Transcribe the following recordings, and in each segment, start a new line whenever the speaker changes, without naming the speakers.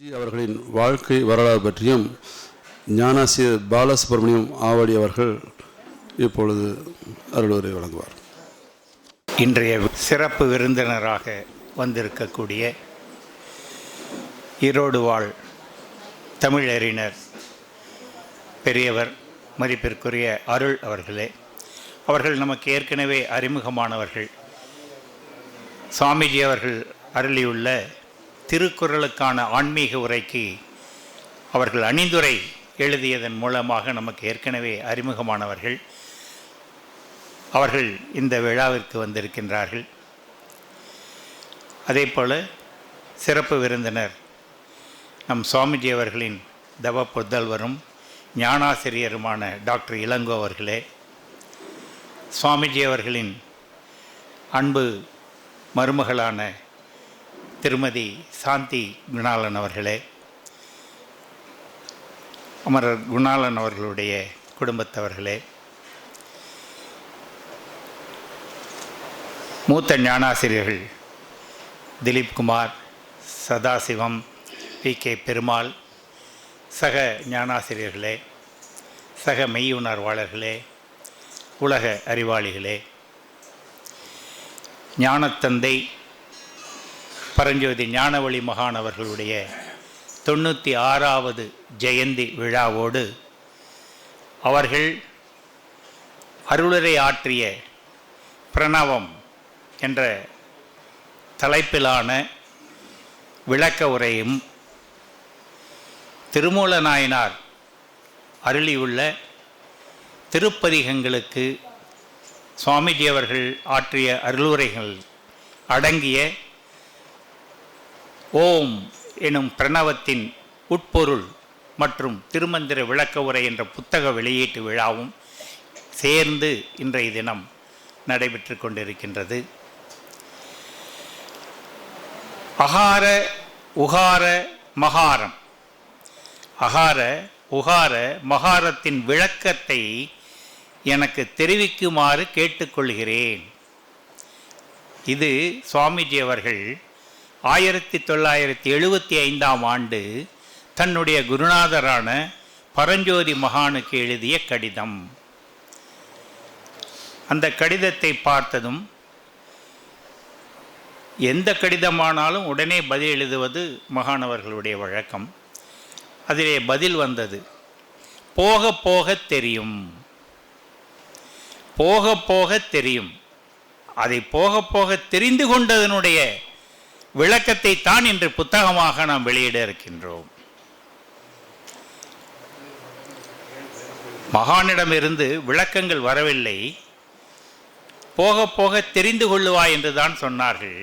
அவர்களின் வாழ்க்கை வரலாறு பற்றியும் ஞானாசிரியர் பாலசுப்ரமணியம் ஆவடி அவர்கள் இப்பொழுது அருளுரை வழங்குவார்.
இன்றைய சிறப்பு விருந்தினராக வந்திருக்கக்கூடிய ஈரோடு வாழ் தமிழறிஞர் பெரியவர் மதிப்பிற்குரிய அருள் அவர்களே, அவர்கள் நமக்கு ஏற்கனவே அறிமுகமானவர்கள். சுவாமிஜி அவர்கள் அருளியுள்ள திருக்குறளுக்கான ஆன்மீக உரைக்கு அவர்கள் அணிந்துரை எழுதியதன் மூலமாக நமக்கு ஏற்கனவே அறிமுகமானவர்கள். அவர்கள் இந்த விழாவிற்கு வந்திருக்கின்றார்கள். அதே போல் சிறப்பு விருந்தினர் நம் சுவாமிஜி அவர்களின் தவ புதல்வரும் ஞானாசிரியருமான டாக்டர் இளங்கோ அவர்களே, சுவாமிஜி அவர்களின் அன்பு மருமகளான திருமதி சாந்தி குணாலன் அவர்களே, அமரர் குணாலன் அவர்களுடைய குடும்பத்தவர்களே, மூத்த ஞானாசிரியர்கள் திலீப் குமார், சதாசிவம், பி.கே. பெருமாள், சக ஞானாசிரியர்களே, சக மெய்யுணர்வாளர்களே, உலக அறிவாளிகளே, ஞானத்தந்தை பரஞ்சோதி ஞானவழி மகானவர்களுடைய 96வது ஜெயந்தி விழாவோடு அவர்கள் அருளுரை ஆற்றிய பிரணவம் என்ற தலைப்பிலான விளக்க உரையும், திருமூல நாயனார் அருளியுள்ள திருப்பதிகங்களுக்கு சுவாமிஜி அவர்கள் ஆற்றிய அருளுரைகள் அடங்கிய ஓம் எனும் பிரணவத்தின் உட்பொருள் மற்றும் திருமந்திர விளக்க உரை என்ற புத்தக வெளியீட்டு விழாவும் சேர்ந்து இன்றைய தினம் நடைபெற்று கொண்டிருக்கின்றது. அகார உகார மகாரம், அகார உகார மகாரத்தின் விளக்கத்தை எனக்கு தெரிவிக்குமாறு கேட்டுக்கொள்கிறேன். இது சுவாமிஜி அவர்கள் 1975ஆம் ஆண்டு தன்னுடைய குருநாதரான பரஞ்சோதி மகானுக்கு எழுதிய கடிதம். அந்த கடிதத்தை பார்த்ததும், எந்த கடிதமானாலும் உடனே பதில் எழுதுவது மகானவர்களுடைய வழக்கம். அதிலே பதில் வந்தது, போக போக தெரியும், போக போக தெரியும். அதை போக போக தெரிந்து கொண்டதனுடைய விளக்கத்தை தான் இன்று புத்தகமாக நாம் வெளியிட இருக்கின்றோம். மகானிடமிருந்து விளக்கங்கள் வரவில்லை, போக போக தெரிந்து கொள்ளுவாய் என்று தான் சொன்னார்கள்.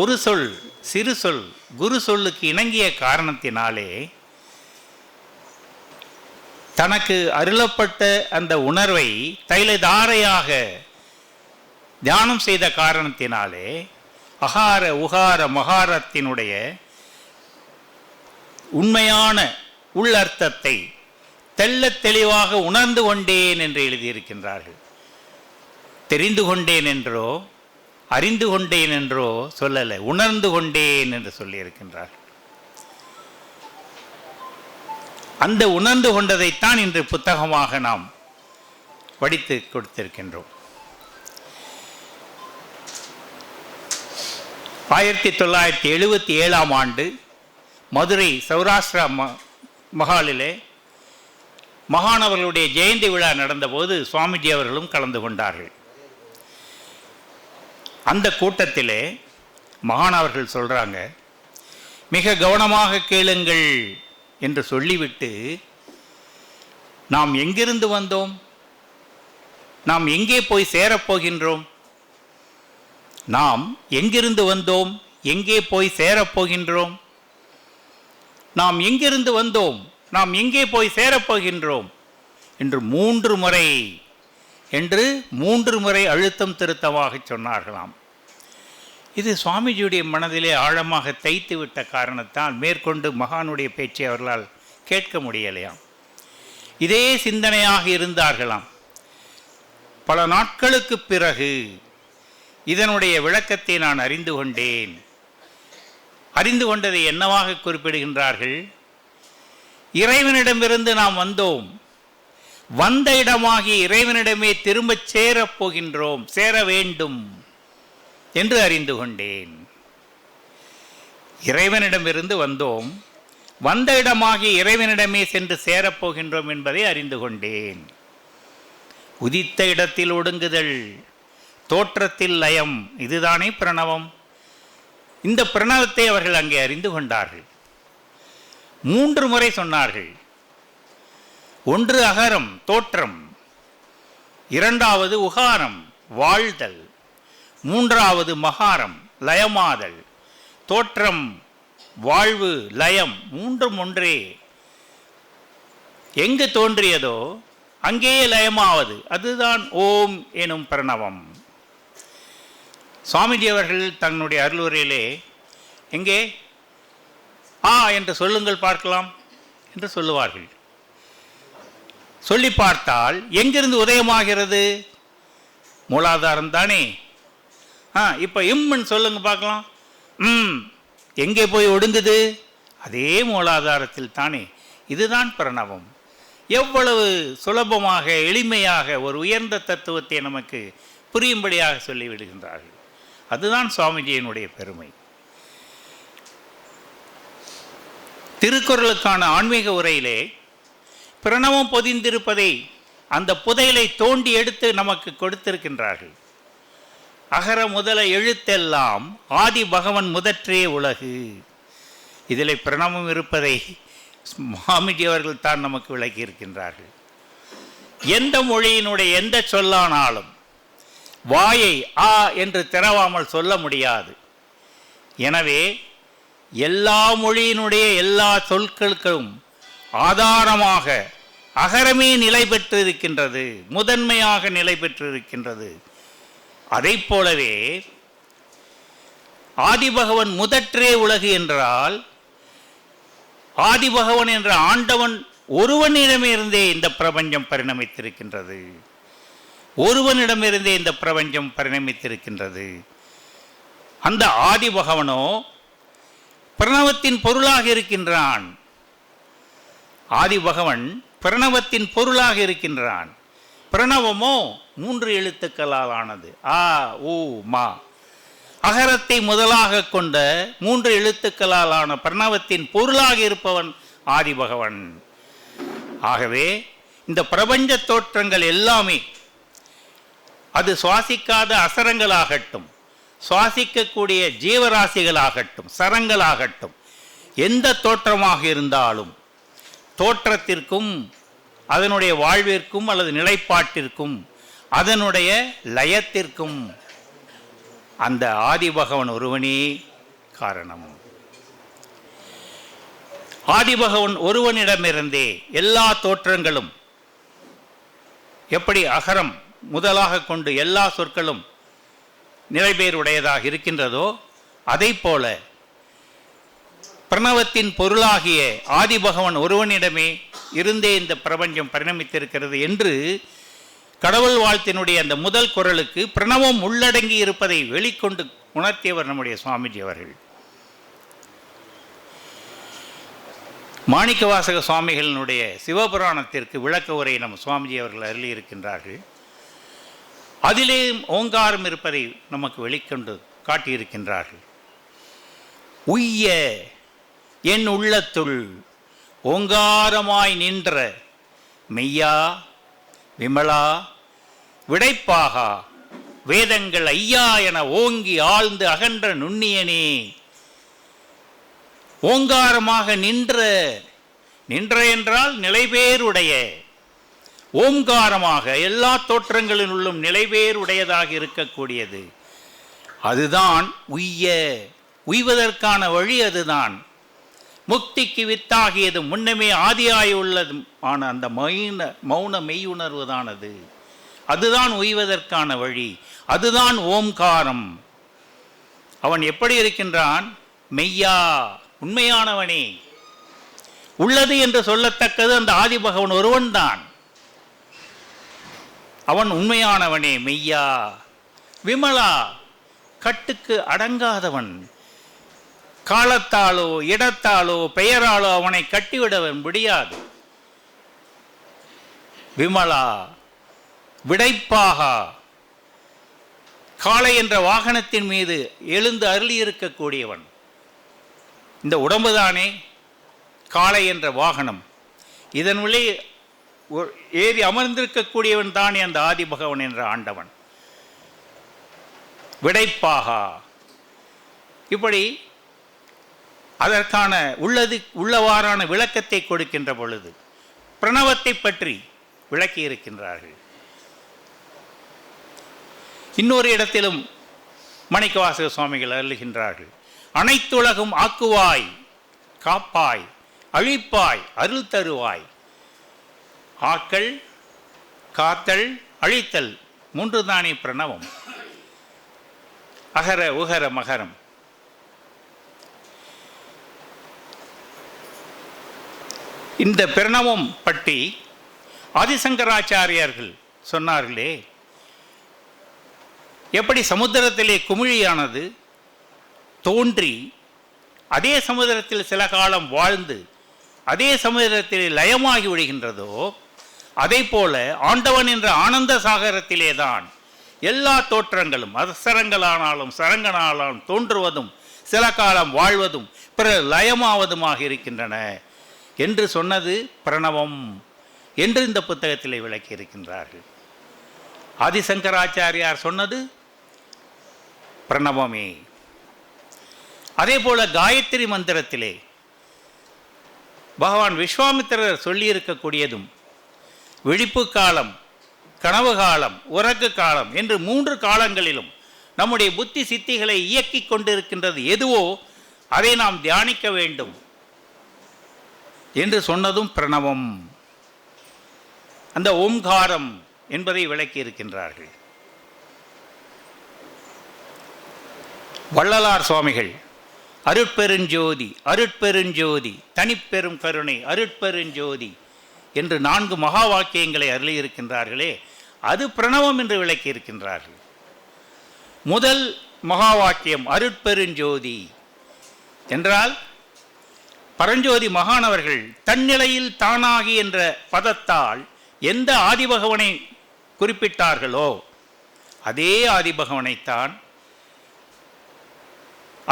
ஒரு சொல், சிறு சொல், குரு சொல்லுக்கு இணங்கிய காரணத்தினாலே தனக்கு அருளப்பட்ட அந்த உணர்வை தைலதாரையாக தியானம் செய்த காரணத்தினாலே அகார உகார மகாரத்தினுடைய உண்மையான உள்ளர்த்தத்தை தெள்ள தெளிவாக உணர்ந்து கொண்டேன் என்று எழுதியிருக்கின்றார்கள். தெரிந்து கொண்டேன் என்றோ அறிந்து கொண்டேன் என்றோ சொல்லலை, உணர்ந்து கொண்டேன் என்று சொல்லியிருக்கின்றார்கள். அந்த உணர்ந்து கொண்டதைத்தான் இன்று புத்தகமாக நாம் படித்து கொடுத்திருக்கின்றோம். 1977ஆம் ஆண்டு மதுரை சௌராஷ்டிரா மஹாலிலே மகானவர்களுடைய ஜெயந்தி விழா நடந்தபோது சுவாமிஜி அவர்களும் கலந்து கொண்டார்கள். அந்த கூட்டத்திலே மகானவர்கள் சொல்கிறாங்க, மிக கவனமாக கேளுங்கள் என்று சொல்லிவிட்டு, நாம் எங்கிருந்து வந்தோம், நாம் எங்கே போய் சேரப்போகின்றோம், நாம் எங்கிருந்து வந்தோம், எங்கே போய் சேரப்போகின்றோம், நாம் எங்கிருந்து வந்தோம், நாம் எங்கே போய் சேரப்போகின்றோம் என்று மூன்று முறை அழுத்தம் திருத்தமாக சொன்னார்களாம். இது சுவாமிஜியுடைய மனதிலே ஆழமாக தைத்து விட்ட காரணத்தால் மேற்கொண்டு மகானுடைய பேச்சை அவர்களால் கேட்க முடியலையாம். இதே சிந்தனையாக இருந்தார்களாம். பல நாட்களுக்கு பிறகு இதனுடைய விளக்கத்தை நான் அறிந்து கொண்டேன். அறிந்து கொண்டதை என்னவாக குறிப்பிடுகின்றார்கள்? இறைவனிடமிருந்து நாம் வந்தோம், வந்த இடமாகி இறைவனிடமே திரும்பச் சேரப் போகின்றோம், சேர வேண்டும் என்று அறிந்து கொண்டேன். இறைவனிடமிருந்து வந்தோம், வந்த இடமாகி இறைவனிடமே சென்று சேரப்போகின்றோம் என்பதை அறிந்து கொண்டேன். உதித்த இடத்தில் ஒடுங்குதல், தோற்றத்தில் லயம், இதுதானே பிரணவம். இந்த பிரணவத்தை அவர்கள் அங்கே அறிந்து கொண்டார்கள். 3 முறை சொன்னார்கள். ஒன்று அகரம், தோற்றம்; இரண்டாவது உகாரம், வாழ்தல்; மூன்றாவது மகாரம், லயமாதல். தோற்றம், வாழ்வு, லயம், 3ம் ஒன்றே. எங்கு தோன்றியதோ அங்கேயே லயமாவது, அதுதான் ஓம் எனும் பிரணவம். சுவாமிஜி அவர்கள் தன்னுடைய அருளுரையிலே எங்கே என்று சொல்லுங்கள் பார்க்கலாம் என்று சொல்லுவார்கள். சொல்லி பார்த்தால் எங்கிருந்து உதயமாகிறது? மூலாதாரம் தானே. இப்போ இம்ன்னு சொல்லுங்க பார்க்கலாம். எங்கே போய் ஒடுங்குது? அதே மூலாதாரத்தில் தானே. இதுதான் பிரணவம். எவ்வளவு சுலபமாக, எளிமையாக ஒரு உயர்ந்த தத்துவத்தை நமக்கு புரியும்படியாக சொல்லிவிடுகின்றார்கள். அதுதான் சுவாமிஜியினுடைய பெருமை. திருக்குறளுக்கான ஆன்மீக உரையிலே பிரணவம் பொதிந்திருப்பதை, அந்த புதையலை தோண்டி எடுத்து நமக்கு கொடுத்திருக்கின்றார்கள். அகர முதல எழுத்தெல்லாம் ஆதி பகவன் முதற்றே உலகு. இதில் பிரணவம் இருப்பதை சுவாமிஜி அவர்கள் தான் நமக்கு விளக்கி இருக்கின்றார்கள். எந்த மொழியினுடைய எந்த சொல்லானாலும் வாயை என்று திறவாமல் சொல்ல முடியாது. எனவே எல்லா மொழியினுடைய எல்லா சொற்களுக்கும் ஆதாரமாக அகரமே நிலை பெற்றிருக்கின்றது, முதன்மையாக நிலை பெற்றிருக்கின்றது. அதை போலவே ஆதிபகவன் முதற்றே உலகு என்றால், ஆதிபகவன் என்ற ஆண்டவன் ஒருவனிடமிருந்தே இந்த பிரபஞ்சம் பரிணமித்திருக்கின்றது. ஒருவனிடமிருந்தே இந்த பிரபஞ்சம் பரிணமித்திருக்கின்றது. அந்த ஆதிபகவனோ பிரணவத்தின் பொருளாக இருக்கின்றான். ஆதிபகவன் பிரணவத்தின் பொருளாக இருக்கின்றான். பிரணவமோ 3 எழுத்துக்களால் ஆனது. உ மா. அகரத்தை முதலாக கொண்ட 3 எழுத்துக்களால் ஆன பிரணவத்தின் பொருளாக இருப்பவன் ஆதிபகவன். ஆகவே இந்த பிரபஞ்ச தோற்றங்கள் எல்லாமே, அது சுவாசிக்காத அசரங்களாகட்டும், சுவாசிக்கக்கூடிய ஜீவராசிகளாகட்டும், சரங்களாகட்டும், எந்த தோற்றமாக இருந்தாலும் தோற்றத்திற்கும் அதனுடைய வாழ்விற்கும் அல்லது நிலைப்பாட்டிற்கும் அதனுடைய லயத்திற்கும் அந்த ஆதிபகவன் ஒருவனே காரணம். ஆதிபகவன் ஒருவனிடமிருந்தே எல்லா தோற்றங்களும், எப்படி அகரம் முதலாக கொண்டு எல்லா சொற்களும் நிலைபேறுடையதாக இருக்கின்றதோ, அதை போல பிரணவத்தின் பொருளாகிய ஆதிபகவன் ஒருவனிடமே இருந்தே இந்த பிரபஞ்சம் பரிணமித்திருக்கிறது என்று கடவுள் வாழ்த்தினுடைய அந்த முதல் குறளுக்கு பிரணவம் உள்ளடங்கி இருப்பதை வெளிக்கொண்டு உணர்த்தியவர் நம்முடைய சுவாமிஜி அவர்கள். மாணிக்கவாசக சுவாமிகளினுடைய சிவபுராணத்திற்கு விளக்க உரை நம் சுவாமிஜி அவர்கள் அருளி இருக்கின்றார்கள். அதிலே ஓங்காரம் இருப்பதை நமக்கு வெளிக்கொண்டு காட்டியிருக்கின்றார்கள். உய்ய என் உள்ளத்துள் ஓங்காரமாய் நின்ற மெய்யா விமலா விடைப்பாகா வேதங்கள் ஐயா என ஓங்கி ஆழ்ந்து அகன்ற நுண்ணியனே. ஓங்காரமாக நின்ற என்றால் நிலைபேருடைய, ஓங்காரமாக எல்லா தோற்றங்களினுள்ளும் நிலைபேருடையதாக இருக்கக்கூடியது. அதுதான் உய்வதற்கான வழி. அதுதான் முக்திக்கு வித்தாகியது, முன்னமே ஆதியாய் உள்ளது ஆன அந்த மௌன மெய்யுணர்வு தான் அது. அதுதான் உய்வதற்கான வழி. அதுதான் ஓம்காரம். அவன் எப்படி இருக்கின்றான்? மெய்யா, உண்மையானவனே. உள்ளது என்று சொல்லத்தக்கது அந்த ஆதிபகவன் ஒருவன் தான். அவன் உண்மையானவனே, மெய்யா. விமலா, கட்டுக்கு அடங்காதவன். காலத்தாலோ இடத்தாலோ பெயராலோ அவனை கட்டிவிட முடியாது. விமலா, விடைப்பாகா, காளை என்ற வாகனத்தின் மீது எழுந்து அருளி இருக்கக்கூடியவன். இந்த உடம்புதானே காளை என்ற வாகனம். இதன் உள்ளே ஏறி அமர்ந்திருக்கக்கூடியவன் தானே அந்த ஆதிபகவன் என்ற ஆண்டவன். விடைப்பாகா, இப்படி அதற்கான உள்ளவாறான விளக்கத்தை கொடுக்கின்ற பொழுது பிரணவத்தை பற்றி விளக்கி இருக்கின்றார்கள். இன்னொரு இடத்திலும் மாணிக்கவாசக சுவாமிகள் அருளுகின்றார்கள். அனைத்துலகும் ஆக்குவாய், காப்பாய், அழிப்பாய், அருள் தருவாய். ஆக்கல், காத்தல், அழித்தல் மூன்று தானே பிரணவம். அகர உகர மகரம். இந்த பிரணவம் பற்றி ஆதிசங்கராச்சாரியார்கள் சொன்னார்களே, எப்படி சமுத்திரத்திலே குமிழியானது தோன்றி அதே சமுதிரத்தில் சில காலம் வாழ்ந்து அதே சமுதிரத்திலே லயமாகி விடுகின்றதோ, அதே போல ஆண்டவன் என்ற ஆனந்த சாகரத்திலே தான் எல்லா தோற்றங்களும் அசரங்களானாலும் சரங்களானாலும் தோன்றுவதும் சில காலம் வாழ்வதும் பிறகு லயமாவதுமாக இருக்கின்றன என்று சொன்னது பிரணவம் என்று இந்த புத்தகத்திலே விளக்கி இருக்கின்றார்கள். ஆதிசங்கராச்சாரியார் சொன்னது பிரணவமே. அதே போல காயத்ரி மந்திரத்திலே பகவான் விஸ்வாமித்திரர் சொல்லியிருக்கக்கூடியதும் விழிப்பு காலம், கனவு காலம், உறக்க காலம் என்று 3 காலங்களிலும் நம்முடைய புத்தி சித்திகளை இயக்கி கொண்டிருக்கின்றது எதுவோ அதை நாம் தியானிக்க வேண்டும் என்று சொன்னதும் பிரணவம், அந்த ஓம்காரம் என்பதை விளக்கி இருக்கின்றார்கள். வள்ளலார் சுவாமிகள் அருட்பெருஞ்சோதி, அருட்பெருஞ்சோதி, தனிப்பெரும் கருணை, அருட்பெருஞ்சோதி என்று 4 மகா வாக்கியங்களை அருளியிருக்கின்றார்களே, அது பிரணவம் என்று விளக்கி இருக்கின்றார்கள். முதல் மகா வாக்கியம் அருட்பெருஞ்சோதி என்றால் பரஞ்சோதி மகானவர்கள் தன்னிலையில் தானாகி என்ற பதத்தால் எந்த ஆதிபகவனை குறிப்பிட்டார்களோ அதே ஆதிபகவனைத்தான்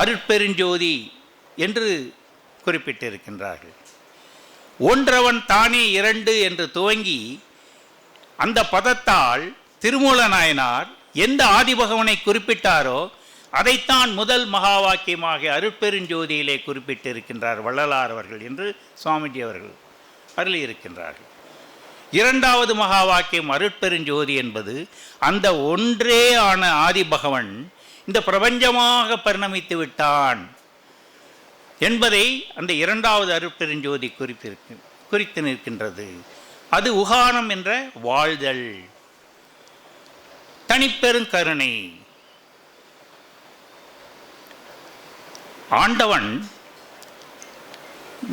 அருட்பெருஞ்சோதி என்று குறிப்பிட்டிருக்கின்றார்கள். ஒன்றவன் தானே இரண்டு என்று துவங்கி அந்த பதத்தால் திருமூல நாயனார் எந்த ஆதிபகவனை குறிப்பிட்டாரோ அதைத்தான் முதல் மகா வாக்கியமாக அருட்பெருஞ்சோதியிலே குறிப்பிட்டிருக்கின்றார் வள்ளலார் அவர்கள் என்று சுவாமிஜி அவர்கள் அருளியிருக்கின்றார்கள். இரண்டாவது மகா வாக்கியம் அருட்பெருஞ்சோதி என்பது அந்த ஒன்றே ஆன ஆதிபகவன் இந்த பிரபஞ்சமாக பரிணமித்து விட்டான் என்பதை அந்த இரண்டாவது அருட்பெருஞ்சோதி குறித்து நிற்கின்றது. அது உகானம் என்ற வாழ்தல், தனிப்பெருங்கருணை. ஆண்டவன்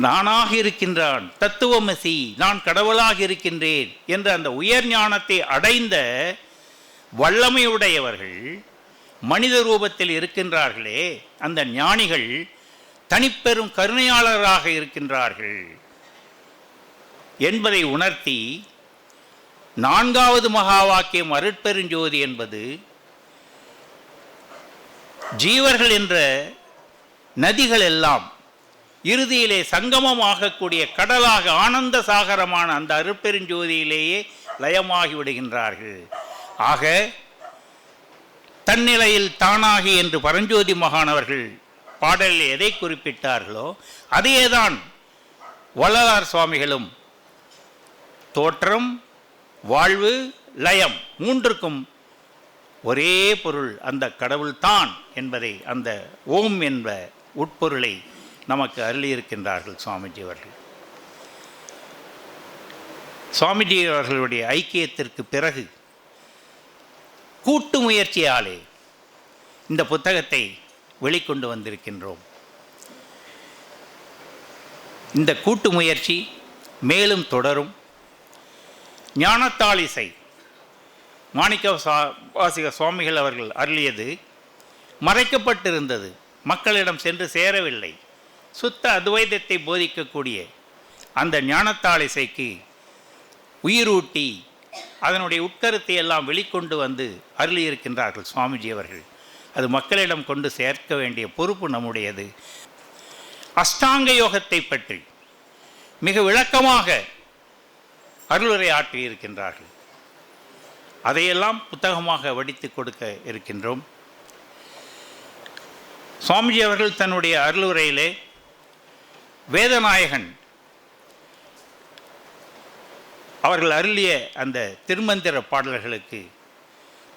நானாக இருக்கின்றான், தத்துவமசி, நான் கடவுளாக இருக்கின்றேன் என்ற அந்த உயர் ஞானத்தை அடைந்த வல்லமையுடையவர்கள் மனித ரூபத்தில் இருக்கின்றார்களே, அந்த ஞானிகள் தனிப்பெரும் கருணையாளராக இருக்கின்றார்கள் என்பதை உணர்த்தி நான்காவது மகா வாக்கியம் அருட்பெருஞ்சோதி என்பது ஜீவர்கள் என்ற நதிகள் எல்லாம் இறுதியிலே சங்கமமாகக்கூடிய கடலாக ஆனந்த சாகரமான அந்த அருட்பெருஞ்சோதியிலேயே லயமாகி விடுகின்றார்கள். ஆக தன்னிலையில் தானாகி என்று பரஞ்சோதி மகானவர்கள் பாடலில் எதை குறிப்பிட்டார்களோ அதையேதான் வள்ளலார் சுவாமிகளும் தோற்றம், வாழ்வு, லயம் மூன்றுக்கும் ஒரே பொருள் அந்த கடவுள்தான் என்பதை, அந்த ஓம் என்ற உட்பொருளை நமக்கு அருளியிருக்கின்றார்கள் சுவாமிஜி அவர்கள். சுவாமிஜி அவர்களுடைய ஐக்கியத்திற்கு பிறகு கூட்டு முயற்சியாலே இந்த புத்தகத்தை வெளிக்கொண்டு வந்திருக்கின்றோம். இந்த கூட்டு முயற்சி மேலும் தொடரும். ஞானத்தாளிசை மாணிக்க வாசக சுவாமிகள் அவர்கள் அருளியது மறைக்கப்பட்டிருந்தது. மக்களிடம் சென்று சேரவில்லை. சுத்த அத்வைதத்தை போதிக்கக்கூடிய அந்த ஞானத்தாளிசைக்கு உயிரூட்டி அதனுடைய உட்கருத்தை எல்லாம் வெளிக்கொண்டு வந்து அருளியிருக்கின்றார்கள் சுவாமிஜி அவர்கள். அது மக்களிடம் கொண்டு சேர்க்க வேண்டிய பொறுப்பு நம்முடையது. அஷ்டாங்க யோகத்தை பற்றி மிக விளக்கமாக அருளுரை ஆற்றியிருக்கின்றார்கள். அதையெல்லாம் புத்தகமாக வடித்து கொடுக்க இருக்கின்றோம். சுவாமிஜி அவர்கள் தன்னுடைய அருளுரையிலே வேதநாயகன் அவர்கள் அருளிய அந்த திருமந்திர பாடல்களுக்கு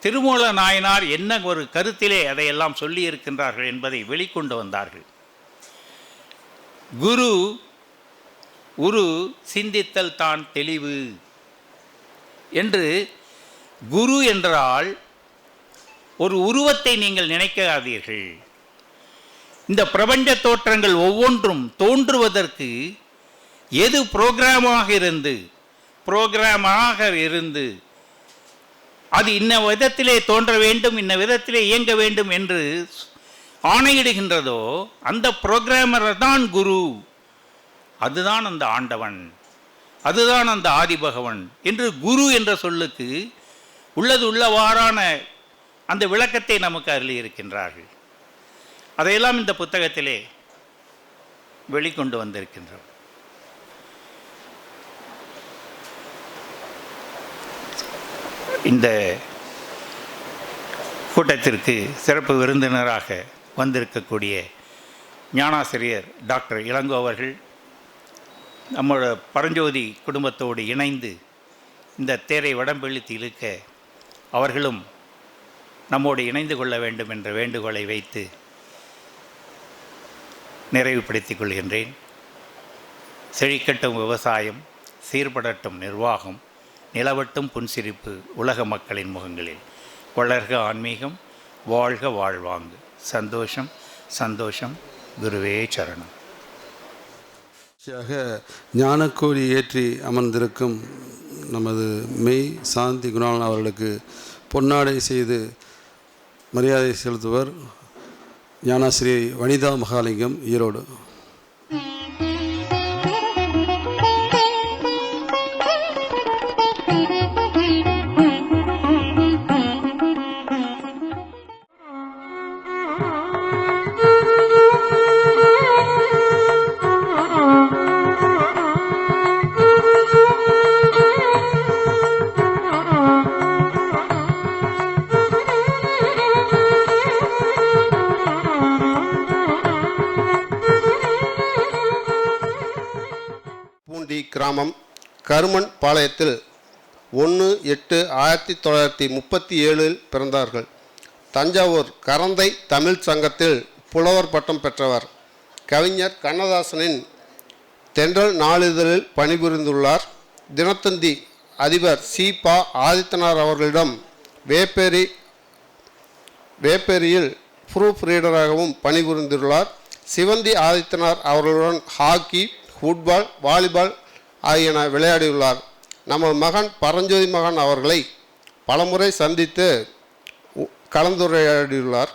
திருமூல நாயனார் என்ன ஒரு கருத்திலே அதையெல்லாம் சொல்லியிருக்கின்றார்கள் என்பதை வெளிக்கொண்டு வந்தார்கள். குரு உரு சிந்தித்தல் தான் தெளிவு என்று. குரு என்றால் ஒரு உருவத்தை நீங்கள் நினைக்காதீர்கள். இந்த பிரபஞ்ச தோற்றங்கள் ஒவ்வொன்றும் தோன்றுவதற்கு எது புரோகிராமாக இருந்து அது இன்ன விதத்திலே தோன்ற வேண்டும், இன்ன விதத்திலே இயங்க வேண்டும் என்று ஆணையிடுகின்றதோ அந்த புரோகிராமர் தான் குரு. அதுதான் அந்த ஆண்டவன், அதுதான் அந்த ஆதிபகவன் என்று குரு என்ற சொல்லுக்கு உள்ளது உள்ளவாறான அந்த விளக்கத்தை நமக்கு அருளி இருக்கின்றார்கள். அதையெல்லாம் இந்த புத்தகத்திலே வெளிக்கொண்டு வந்திருக்கின்றோம். இந்த கூட்டத்திற்கு சிறப்பு விருந்தினராக வந்திருக்கக்கூடிய ஞானாசிரியர் டாக்டர் இளங்கோ அவர்கள் நம்மளோட பரஞ்சோதி குடும்பத்தோடு இணைந்து இந்த தேரை வடம்பிழித்து இழுக்க அவர்களும் நம்மோடு இணைந்து கொள்ள வேண்டும் என்ற வேண்டுகோளை வைத்து நிறைவுபடுத்திக் கொள்கின்றேன். செழிக்கட்டும் விவசாயம், சீர்படட்டும் நிர்வாகம், நிலவட்டும் புன்சிரிப்பு உலக மக்களின் முகங்களில். வளர்க ஆன்மீகம், வாழ்க வாழ்வாங்கு. சந்தோஷம் சந்தோஷம். குருவே சரணம்.
ஞானக்கோடி ஏற்றி அமர்ந்திருக்கும் நமது மெய் சாந்தி குணாளன் அவர்களுக்கு பொன்னாடை செய்து மரியாதை செலுத்துவர் ஞானாசிரியை வனிதா மகாலிங்கம், ஈரோடு.
கிராமம் கருமன் பாளையத்தில் 1/8/1937 பிறந்தார்கள். தஞ்சாவூர் கரந்தை தமிழ் சங்கத்தில் புலவர் பட்டம் பெற்றவர். கவிஞர் கண்ணதாசனின் தென்றல் நாளிதழில் பணிபுரிந்துள்ளார். தினத்தந்தி அதிபர் சி.பா. ஆதித்தனார் அவர்களிடம் வேப்பேரியில் ப்ரூஃப் ரீடராகவும் பணிபுரிந்துள்ளார். சிவந்தி ஆதித்தனார் அவர்களுடன் ஹாக்கி, ஃபுட்பால், வாலிபால் ஆகியன விளையாடியுள்ளார். நமது மகன் பரஞ்சோதி மகன் அவர்களை பலமுறை சந்தித்து கலந்துரையாடியுள்ளார்.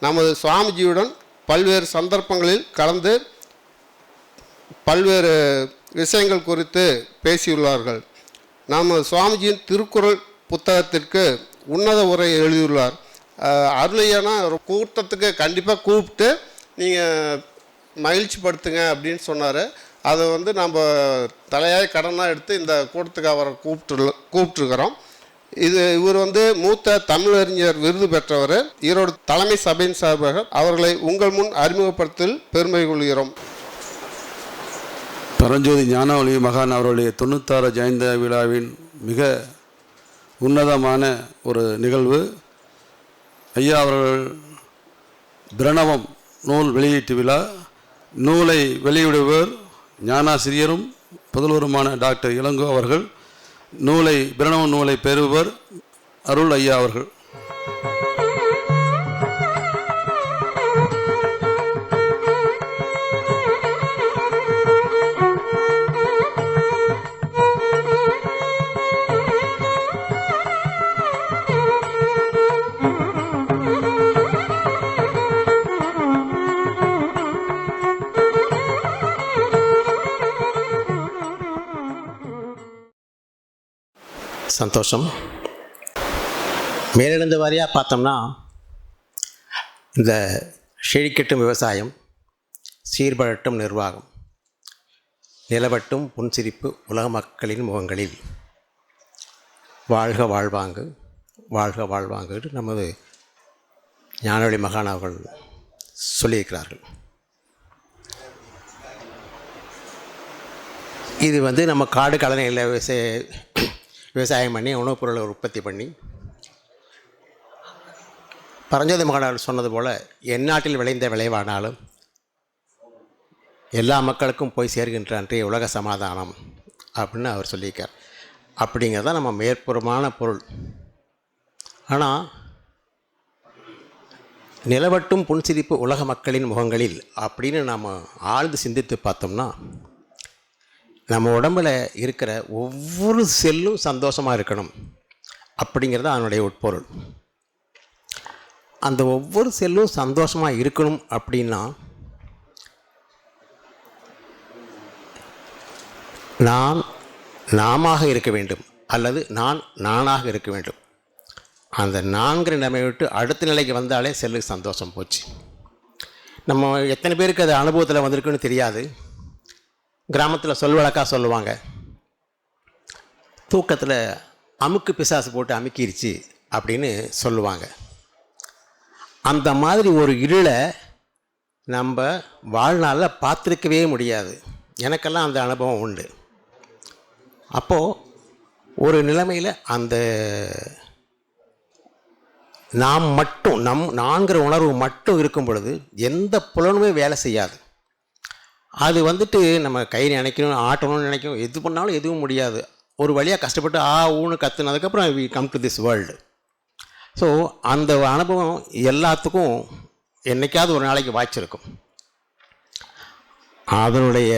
நமது சுவாமிஜியுடன் பல்வேறு சந்தர்ப்பங்களில் கலந்து பல்வேறு விஷயங்கள் குறித்து பேசியுள்ளார்கள். நமது சுவாமிஜியின் திருக்குறள் புத்தகத்திற்கு உன்னத உரை எழுதியுள்ளார். அருளையான கூட்டத்துக்கு கண்டிப்பாக கூப்பிட்டு நீங்கள் மகிழ்ச்சி படுத்துங்க அப்படின்னு சொன்னார். அதை நம்ம தலையாய் கடனாக எடுத்து இந்த கூட்டத்துக்கு அவரை கூப்பிட்டுருக்கிறோம். இவர் மூத்த தமிழறிஞர் விருது பெற்றவர். ஈரோடு தலைமை சபையின் சார்பாக அவர்களை உங்கள் முன் அறிமுகப்படுத்தல் பெருமை கொள்கிறோம்.
பரஞ்சோதி ஞானவழி மகான் அவருடைய 96 ஜெயந்த விழாவின் மிக உன்னதமான ஒரு நிகழ்வு. ஐயா அவர்கள் பிரணவம் நூல் வெளியீட்டு விழா. நூலை வெளியிடுவர் ஞானாசிரியரும் புதல்வருமான டாக்டர் இளங்கோ அவர்கள். பிரணவ நூலை பெறுவர் அருள் ஐயா அவர்கள்.
சந்தோஷம். மேலிருந்து வாரியாக பார்த்தோம்னா இந்த செழிக்கட்டும் விவசாயம், சீர்படட்டும் நிர்வாகம், நிலவட்டும் புன்சிரிப்பு உலக மக்களின் முகங்களில், வாழ்க வாழ்வாங்கு வாழ்க வாழ்வாங்கு நமது ஞானவழி மகான் அவர்கள் சொல்லியிருக்கிறார்கள். இது நம்ம காடு கலனையில் விவசாயம் பண்ணி உணவுப் பொருளை உற்பத்தி பண்ணி, பரஞ்சோதி மகான் சொன்னது போல் எந்நாட்டில் விளைந்த விளைவானாலும் எல்லா மக்களுக்கும் போய் சேர்கின்ற அன்றைய உலக சமாதானம் அப்படின்னு அவர் சொல்லியிருக்கார். அப்படிங்கிறத நம்ம மேற்புறமான பொருள். ஆனால் நிலவட்டும் புன்சிரிப்பு உலக மக்களின் முகங்களில் அப்படின்னு நாம் ஆழ்ந்து சிந்தித்து பார்த்தோம்னா, நம்ம உடம்பில் இருக்கிற ஒவ்வொரு செல்லும் சந்தோஷமாக இருக்கணும் அப்படிங்கிறது அதனுடைய உட்பொருள். அந்த ஒவ்வொரு செல்லும் சந்தோஷமாக இருக்கணும் அப்படின்னா நாமாக இருக்க வேண்டும் அல்லது நானாக இருக்க வேண்டும். அந்த நான்கிற நிலைமை விட்டு அடுத்த நிலைக்கு வந்தாலே செல்லுக்கு சந்தோஷம் போச்சு. நம்ம எத்தனை பேருக்கு அது அனுபவத்தில் வந்திருக்குன்னு தெரியாது. கிராமத்தில் வழக்காக சொல்லுவாங்க, தூக்கத்தில் அமுக்கு பிசாசு போட்டு அமுக்கிருச்சு அப்படின்னு சொல்லுவாங்க. அந்த மாதிரி ஒரு இருளை நம்ம வாழ்நாளில் பார்த்துருக்கவே முடியாது. எனக்கெல்லாம் அந்த அனுபவம் உண்டு. அப்போது ஒரு நிலைமையில் அந்த நாம் மட்டும் நான்கிற உணர்வு மட்டும் இருக்கும் பொழுது எந்த புலனுமே வேலை செய்யாது. அது நம்ம கை நினைக்கணும், ஆட்டணும்னு நினைக்கணும், எது பண்ணாலும் எதுவும் முடியாது. ஒரு வழியாக கஷ்டப்பட்டு ஊன்னு கற்றுனதுக்கப்புறம் we come to this world. So அந்த அனுபவம் எல்லாத்துக்கும் என்றைக்காவது ஒரு நாளைக்கு வாய்ச்சிருக்கும். அதனுடைய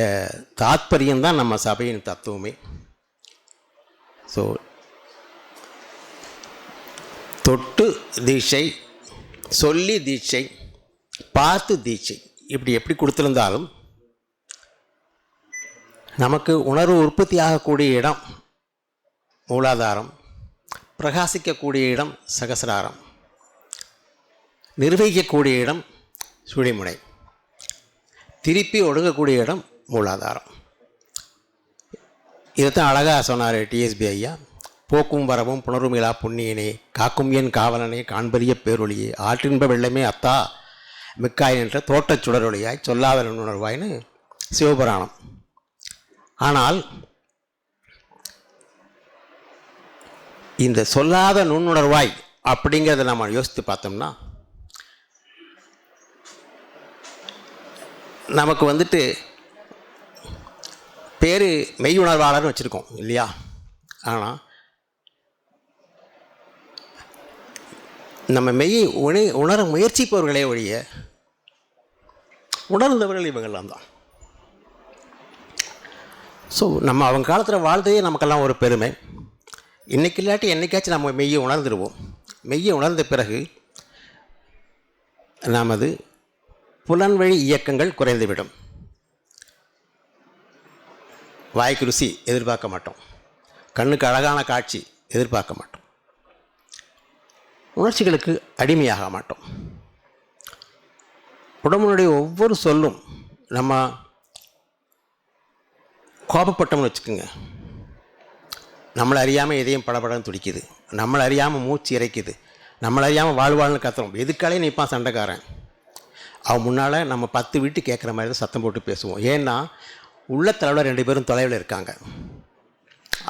தாத்பரியம்தான் நம்ம சபையின் தத்துவமே. ஸோ தொட்டு தீட்சை, சொல்லி தீட்சை, பார்த்து தீட்சை, இப்படி எப்படி கொடுத்துருந்தாலும் நமக்கு உணர்வு உற்பத்தி ஆகக்கூடிய இடம் மூலாதாரம், பிரகாசிக்கக்கூடிய இடம் சகசிராரம், நிர்வகிக்கக்கூடிய இடம் சுழிமுனை, திருப்பி ஒடுங்கக்கூடிய இடம் மூலாதாரம். இதைத்தான் அழகாக சொன்னார் டிஎஸ்பி ஐயா. போக்கும் வரவும் புணர்வுமிலா புண்ணியனே, காக்கும் என் காவலனே, காண்பறிய பேரொழியே, ஆற்றின்ப வெள்ளமே அத்தா மிக்காய் என்ற தோட்டச் சுடரொழியாய் சொல்லாத நுண்ணுணர்வாய்னு சிவபுராணம். ஆனால் இந்த சொல்லாத நுண்ணுணர்வாய் அப்படிங்கிறத நம்ம யோசித்து பார்த்தோம்னா, நமக்கு பேர் மெய் உணர்வாளர்னு வச்சுருக்கோம் இல்லையா? ஆனால் நம்ம மெய்யை உணர முயற்சிப்பவர்களே ஒழிய உணர்ந்தவர்கள் இவங்கெல்லாம் தான். ஸோ நம்ம அவங்க காலத்தில் வாழ்ந்ததே நமக்கெல்லாம் ஒரு பெருமை. இன்றைக்கி இல்லாட்டி என்றைக்காச்சும் நம்ம மெய்யை உணர்ந்துடுவோம். மெய்யை உணர்ந்த பிறகு நமது புலன்வழி இயக்கங்கள் குறைந்துவிடும். வாய்க்கு ருசி எதிர்பார்க்க மாட்டோம், கண்ணுக்கு அழகான காட்சி எதிர்பார்க்க மாட்டோம், உணர்ச்சிகளுக்கு அடிமையாக மாட்டோம். உடம்புடைய ஒவ்வொரு சொல்லும், நம்ம கோபப்பட்டோம்னு வச்சுக்கோங்க, நம்மளை அறியாமல் எதையும் படபடன்னு துடிக்குது, நம்மளை அறியாமல் மூச்சு இறைக்குது, நம்மளை அறியாமல் வாழ்வாள்னு கத்துறோம். எதுக்காலே நிற்பான் சண்டைக்காரன். அவன் முன்னால் நம்ம 10 வீட்டு கேட்குற மாதிரி தான் சத்தம் போட்டு பேசுவோம். ஏன்னா உள்ளத்தளவில் 2 பேரும் தொலைவில் இருக்காங்க,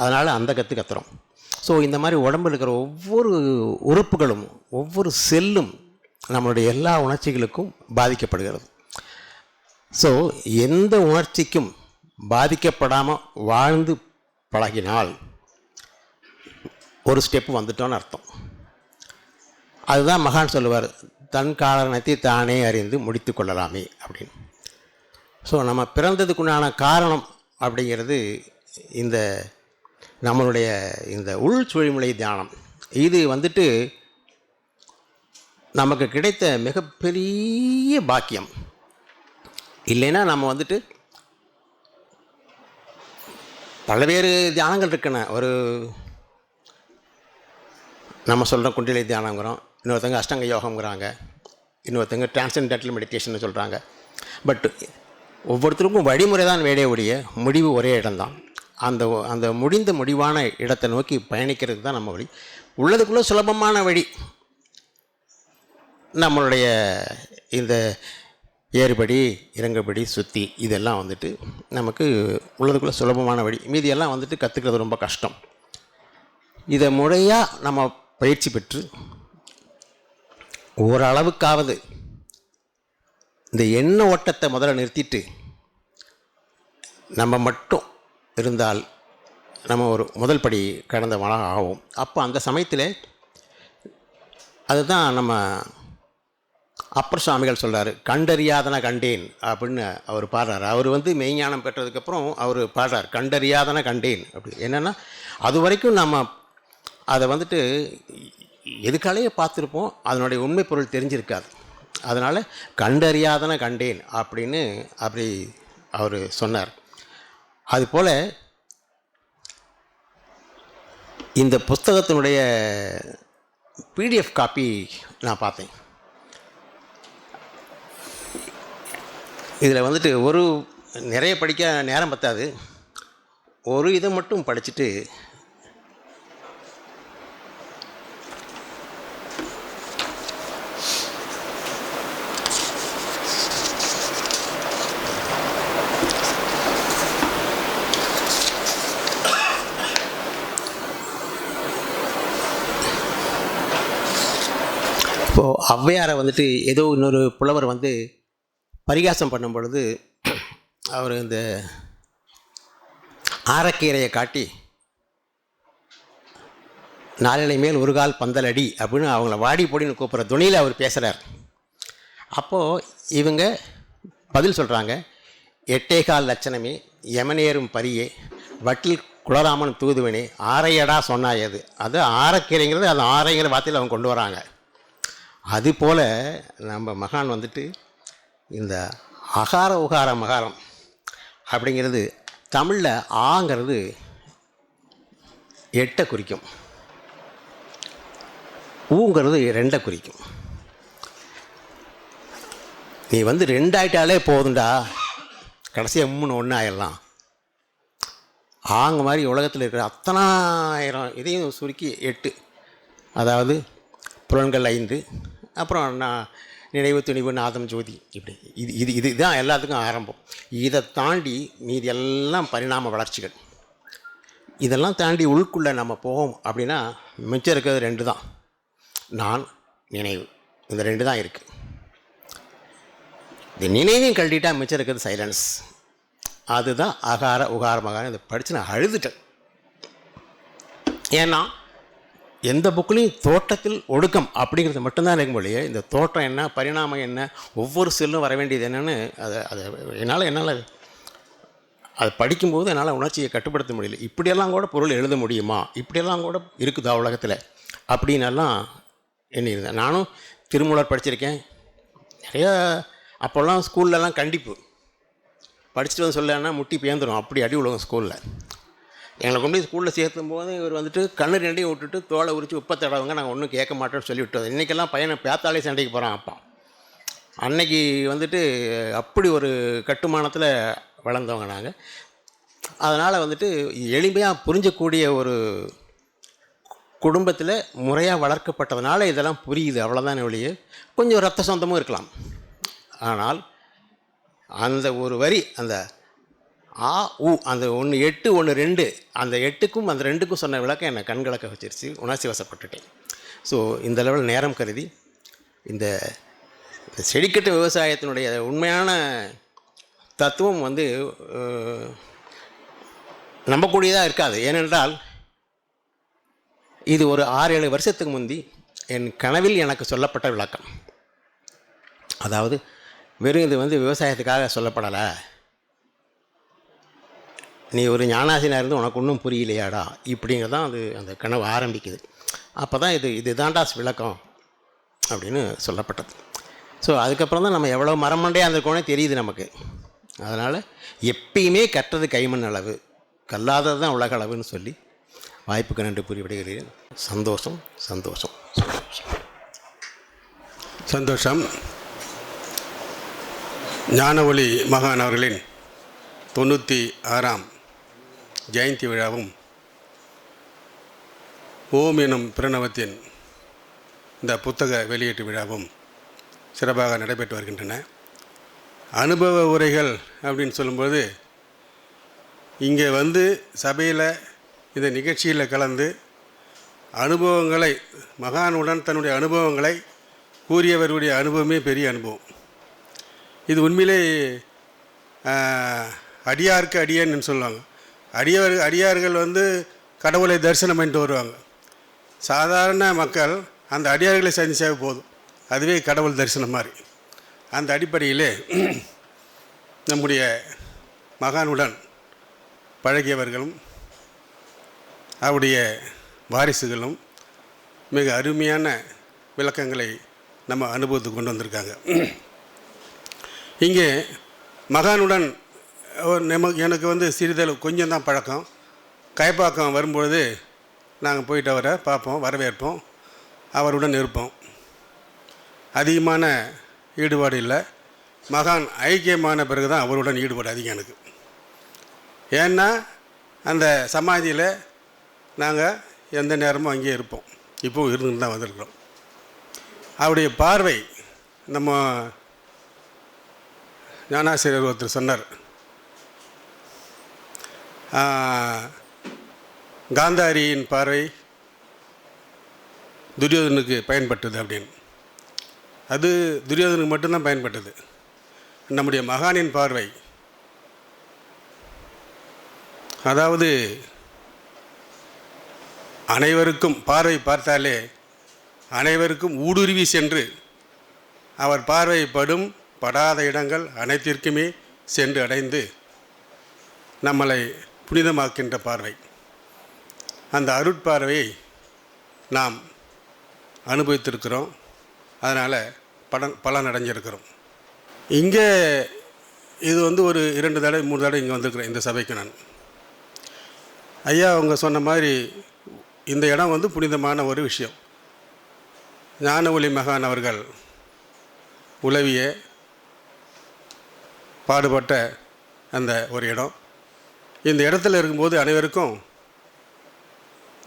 அதனால் அந்த கத்துறோம். ஸோ இந்த மாதிரி உடம்பில் இருக்கிற ஒவ்வொரு உறுப்புகளும் ஒவ்வொரு செல்லும் நம்மளுடைய எல்லா உணர்ச்சிகளுக்கும் பாதிக்கப்படுகிறது. ஸோ எந்த உணர்ச்சிக்கும் பாதிக்கப்படாமல் வாழ்ந்து பழகினால் ஒரு ஸ்டெப்பு வந்துட்டோன்னு அர்த்தம். அதுதான் மகான் சொல்லுவார், தன் காரணத்தை தானே அறிந்து முடித்து கொள்ளலாமே அப்படின்னு. ஸோ நம்ம பிறந்ததுக்குண்டான காரணம் அப்படிங்கிறது இந்த நம்மளுடைய இந்த உள் சுழிமுனை தியானம். இது நமக்கு கிடைத்த மிகப்பெரிய பாக்கியம். இல்லைன்னா நம்ம பல்வேறு தியானங்கள் இருக்குன்னு ஒரு நம்ம சொல்கிற குண்டிலை தியானங்கிறோம், இன்னொருத்தங்க அஷ்டங்க யோகங்கிறாங்க, இன்னொருத்தங்க டிரான்சென்டென்டல் மெடிடேஷன் சொல்கிறாங்க. பட் ஒவ்வொருத்தருக்கும் வழிமுறை தான் வேலையை ஒழிய முடிவு ஒரே இடம்தான். அந்த அந்த முடிவான இடத்தை நோக்கி பயணிக்கிறதுக்கு தான் நம்ம வழி. உள்ளதுக்குள்ளே சுலபமான வழி நம்மளுடைய இந்த ஏறுபடி இறங்குபடி சுற்றி இதெல்லாம் வந்துட்டு நமக்கு உள்ளதுக்குள்ளே சுலபமான வழி. மீதியெல்லாம் வந்துட்டு கற்றுக்கிறது ரொம்ப கஷ்டம். இதை முறையாக நம்ம பயிற்சி பெற்று ஓரளவுக்காவது இந்த எண்ண ஓட்டத்தை முதல்ல நிறுத்திட்டு நம்ம மட்டும் இருந்தால் நம்ம ஒரு முதல் படி கடந்தவனாக ஆகும். அப்போ அந்த சமயத்தில் அதுதான் நம்ம அப்பர் சுவாமிகள் சொல்கிறார், கண்டறியாதன கண்டேன் அப்படின்னு அவர் பாடுறார். அவர் வந்து மெய்ஞானம் பெற்றதுக்கப்புறம் அவர் பாடுறார், கண்டறியாதன கண்டேன் அப்படி. என்னென்னா அது வரைக்கும் நம்ம அதை வந்துட்டு எதுக்காலேயே பார்த்துருப்போம், அதனுடைய உண்மை பொருள் தெரிஞ்சிருக்காது. அதனால் கண்டறியாதன கண்டேன் அப்படின்னு அப்படி அவர் சொன்னார். அதுபோல் இந்த புஸ்தகத்தினுடைய பிடிஎஃப் காப்பி நான் பார்த்தேன். இதில் வந்துட்டு நிறைய படிக்க நேரம் பத்தாது. ஒரு இதை மட்டும் படிச்சுட்டு இப்போது ஔவையாரை வந்துட்டு ஏதோ இன்னொரு புலவர் வந்து பரிகாசம் பண்ணும் பொழுது அவர் இந்த ஆரக்கீரையை காட்டி நாளிலை மேல் ஒரு கால் பந்தலடி அப்படின்னு அவங்கள வாடி போடின்னு கூப்பிட்ற துணியில் அவர் பேசுகிறார். அப்போது இவங்க பதில் சொல்கிறாங்க, 8.25 லட்சணமே யமனேறும் பரியே வட்டில் குலராமன் தூதுவனே ஆரையடா சொன்னாயது. அது ஆரக்கீரைங்கிறது அது ஆரைங்கிற வார்த்தையில் அவங்க கொண்டு வராங்க. அதுபோல் நம்ம மகான் வந்துட்டு இந்த அகார உகார மகாரம் அப்படிங்கிறது தமிழில் ஆங்கிறது 8 குறிக்கும், ஊங்கிறது 2 குறிக்கும். நீ வந்து 2 ஆயிட்டாலே போதுண்டா, கடைசியாக 3 1 ஆயிடலாம். ஆங்க மாதிரி உலகத்தில் இருக்கிற அத்தனாயிரம் இதையும் சுருக்கி 8, அதாவது புலன்கள் 5, அப்புறம் நினைவு துணிவு நாதம் ஜோதி, இப்படி இதுதான் எல்லாத்துக்கும் ஆரம்பம். இதை தாண்டி மீதி எல்லாம் பரிணாம வளர்ச்சிகள். இதெல்லாம் தாண்டி உள்குள்ளே நம்ம போவோம் அப்படின்னா மிச்சம் இருக்கிறது 2 தான், நான் நினைவு. இந்த 2 தான் இருக்குது. இந்த நினைவையும் கழட்டிட்டா மிச்சம் இருக்கிறது சைலன்ஸ். அதுதான் அகார உகார மகாரம். இதை படித்து நான் அழுதுட்டேன். ஏன்னா எந்த புக்கிலையும் தோட்டத்தில் ஒடுக்கம் அப்படிங்கிறது மட்டும்தான் இருக்க முடியும். இந்த தோட்டம் என்ன, பரிணாமம் என்ன, ஒவ்வொரு செல்லும் வர வேண்டியது என்னென்னு அதை என்னால் அதை படிக்கும்போது என்னால் உணர்ச்சியை கட்டுப்படுத்த முடியல. இப்படியெல்லாம் கூட பொருள் எழுத முடியுமா, இப்படியெல்லாம் கூட இருக்குதா உலகத்தில் அப்படின்னெல்லாம் எண்ணியிருந்தேன். நானும் திருமூலர் படிச்சிருக்கேன் நிறையா. அப்போல்லாம் ஸ்கூல்லலாம் கண்டிப்பு, படிச்சுட்டு வந்து சொல்லலைன்னா முட்டி பேந்துடும், அப்படி அடி விழுவும் ஸ்கூலில். எங்களை கொண்டு போய் ஸ்கூலில் சேர்த்தும் போது இவர் வந்துட்டு கண்ணு 2ஐயும் விட்டுட்டு தோலை உரித்து உப்பை தடவுங்க, நாங்கள் ஒன்றும் கேட்க மாட்டோம்னு சொல்லி விட்டோம். இன்றைக்கெல்லாம் பையனை பேத்தாலே சண்டைக்கு போகிறான் அப்பா. அன்னைக்கு வந்துட்டு அப்படி ஒரு கட்டுமானத்தில் வளர்ந்தவங்க நாங்கள். அதனால் வந்துட்டு எளிமையாக புரிஞ்சக்கூடிய ஒரு குடும்பத்தில் முறையாக வளர்க்கப்பட்டதுனால இதெல்லாம் புரியுது, அவ்வளோதான் ஒழிய. கொஞ்சம் ரத்த சொந்தமும் இருக்கலாம். ஆனால் அந்த ஒரு வரி, அந்த ஆ ஊ, அந்த 1 8 1 2, அந்த 8க்கும் அந்த 2க்கும் சொன்ன விளக்கம் என்னை கண்கலக்க வச்சிருச்சு, உணர்ச்சி வசப்பட்டுட்டேன். ஸோ இந்த லெவல் நேரம் கருதி இந்த செடிக்கட்டு விவசாயத்தினுடைய உண்மையான தத்துவம் வந்து நம்பக்கூடியதாக இருக்காது. ஏனென்றால் இது ஒரு 6-7 வருஷத்துக்கு முந்தி என் கனவில் எனக்கு சொல்லப்பட்ட விளக்கம். அதாவது வெறும் இது வந்து விவசாயத்துக்காக சொல்லப்படலை, நீ ஒரு ஞானாசினா இருந்து உனக்கு ஒன்றும் புரியலையாடா இப்படிங்கிறதான் அது அந்த கனவு ஆரம்பிக்குது. அப்போ தான் இது தாண்டாஸ் விளக்கம் அப்படின்னு சொல்லப்பட்டது. ஸோ அதுக்கப்புறம் தான் நம்ம எவ்வளோ மரமண்டையாக இருந்திருக்கோனே தெரியுது நமக்கு. அதனால் எப்பயுமே கற்றது கைமண் அளவு, கல்லாதது தான் உலக அளவுன்னு சொல்லி வாய்ப்புக்கு நன்றி கூறி விடுகிறேன். சந்தோஷம் சந்தோஷம்
சந்தோஷம். ஞான ஒளி மகான் அவர்களின் 96ஆம் ஜெயந்தி விழாவும் ஓம் எனும் பிரணவத்தின் இந்த புத்தக வெளியீட்டு விழாவும் சிறப்பாக நடைபெற்று வருகின்றன. அனுபவ உரைகள் அப்படின்னு சொல்லும்போது இங்கே வந்து சபையில் இந்த நிகழ்ச்சியில் கலந்து அனுபவங்களை மகானுடன் தன்னுடைய அனுபவங்களை கூறியவருடைய அனுபவமே பெரிய அனுபவம். இது உண்மையிலே அடியாருக்கு அடியான்னு சொல்லுவாங்க. அடியார்கள் வந்து கடவுளை தரிசனம் பண்ணிட்டு வருவாங்க. சாதாரண மக்கள் அந்த அடியார்களை சந்திச்சாவே போதும், அதுவே கடவுள் தரிசனம் மாதிரி. அந்த அடிப்படையிலே நம்முடைய மகானுடன் பழகியவர்களும் அவருடைய வாரிசுகளும் மிக அருமையான விளக்கங்களை நம்ம அனுபவத்துக்கு கொண்டு வந்திருக்காங்க. இங்கே மகானுடன் எனக்கு வந்து சிறிதளவு கொஞ்சம் தான் பழக்கம். கைப்பாக்கம் வரும்பொழுது நாங்கள் போயிட்டு அவரை பார்ப்போம், வரவேற்போம், அவருடன் இருப்போம். அதிகமான ஈடுபாடு இல்லை. மகான் ஐக்கியமான பிறகு தான் அவருடன் ஈடுபாடு அதிகம் எனக்கு. ஏன்னா அந்த சமாதியில் நாங்கள் எந்த நேரமும் அங்கேயே இருப்போம். இப்போவும் இருந்து தான் வந்திருக்கிறோம். அவருடைய பார்வை, நம்ம ஞானாசிரியர் ஒருத்தர் சொன்னார், காந்தாரியின் பார்வை துரியோதனுக்கு பயன்பட்டது அப்படின்னு. அது துரியோதனுக்கு மட்டும்தான் பயன்பட்டது. நம்முடைய மகானின் பார்வை, அதாவது அனைவருக்கும் பார்வை பார்த்தாலே அனைவருக்கும் ஊடுருவி சென்று அவர் பார்வை படும் படாத இடங்கள் அனைத்திற்குமே சென்று அடைந்து நம்மளை புனிதமாக்கின்ற பார்வை. அந்த அருட்பார்வையை நாம் அனுபவித்திருக்கிறோம். அதனால் பலன் அடைஞ்சிருக்கிறோம். இங்கே இது வந்து ஒரு 2 தடவை 3 தடவை இங்கே வந்திருக்கிறேன் இந்த சபைக்கு. நான் ஐயா அவங்க சொன்ன மாதிரி இந்த இடம் வந்து புனிதமான ஒரு விஷயம். ஞான ஒளி மகான் அவர்கள் உலவிய பாடுபட்ட அந்த ஒரு இடம். இந்த இடத்துல இருக்கும்போது அனைவருக்கும்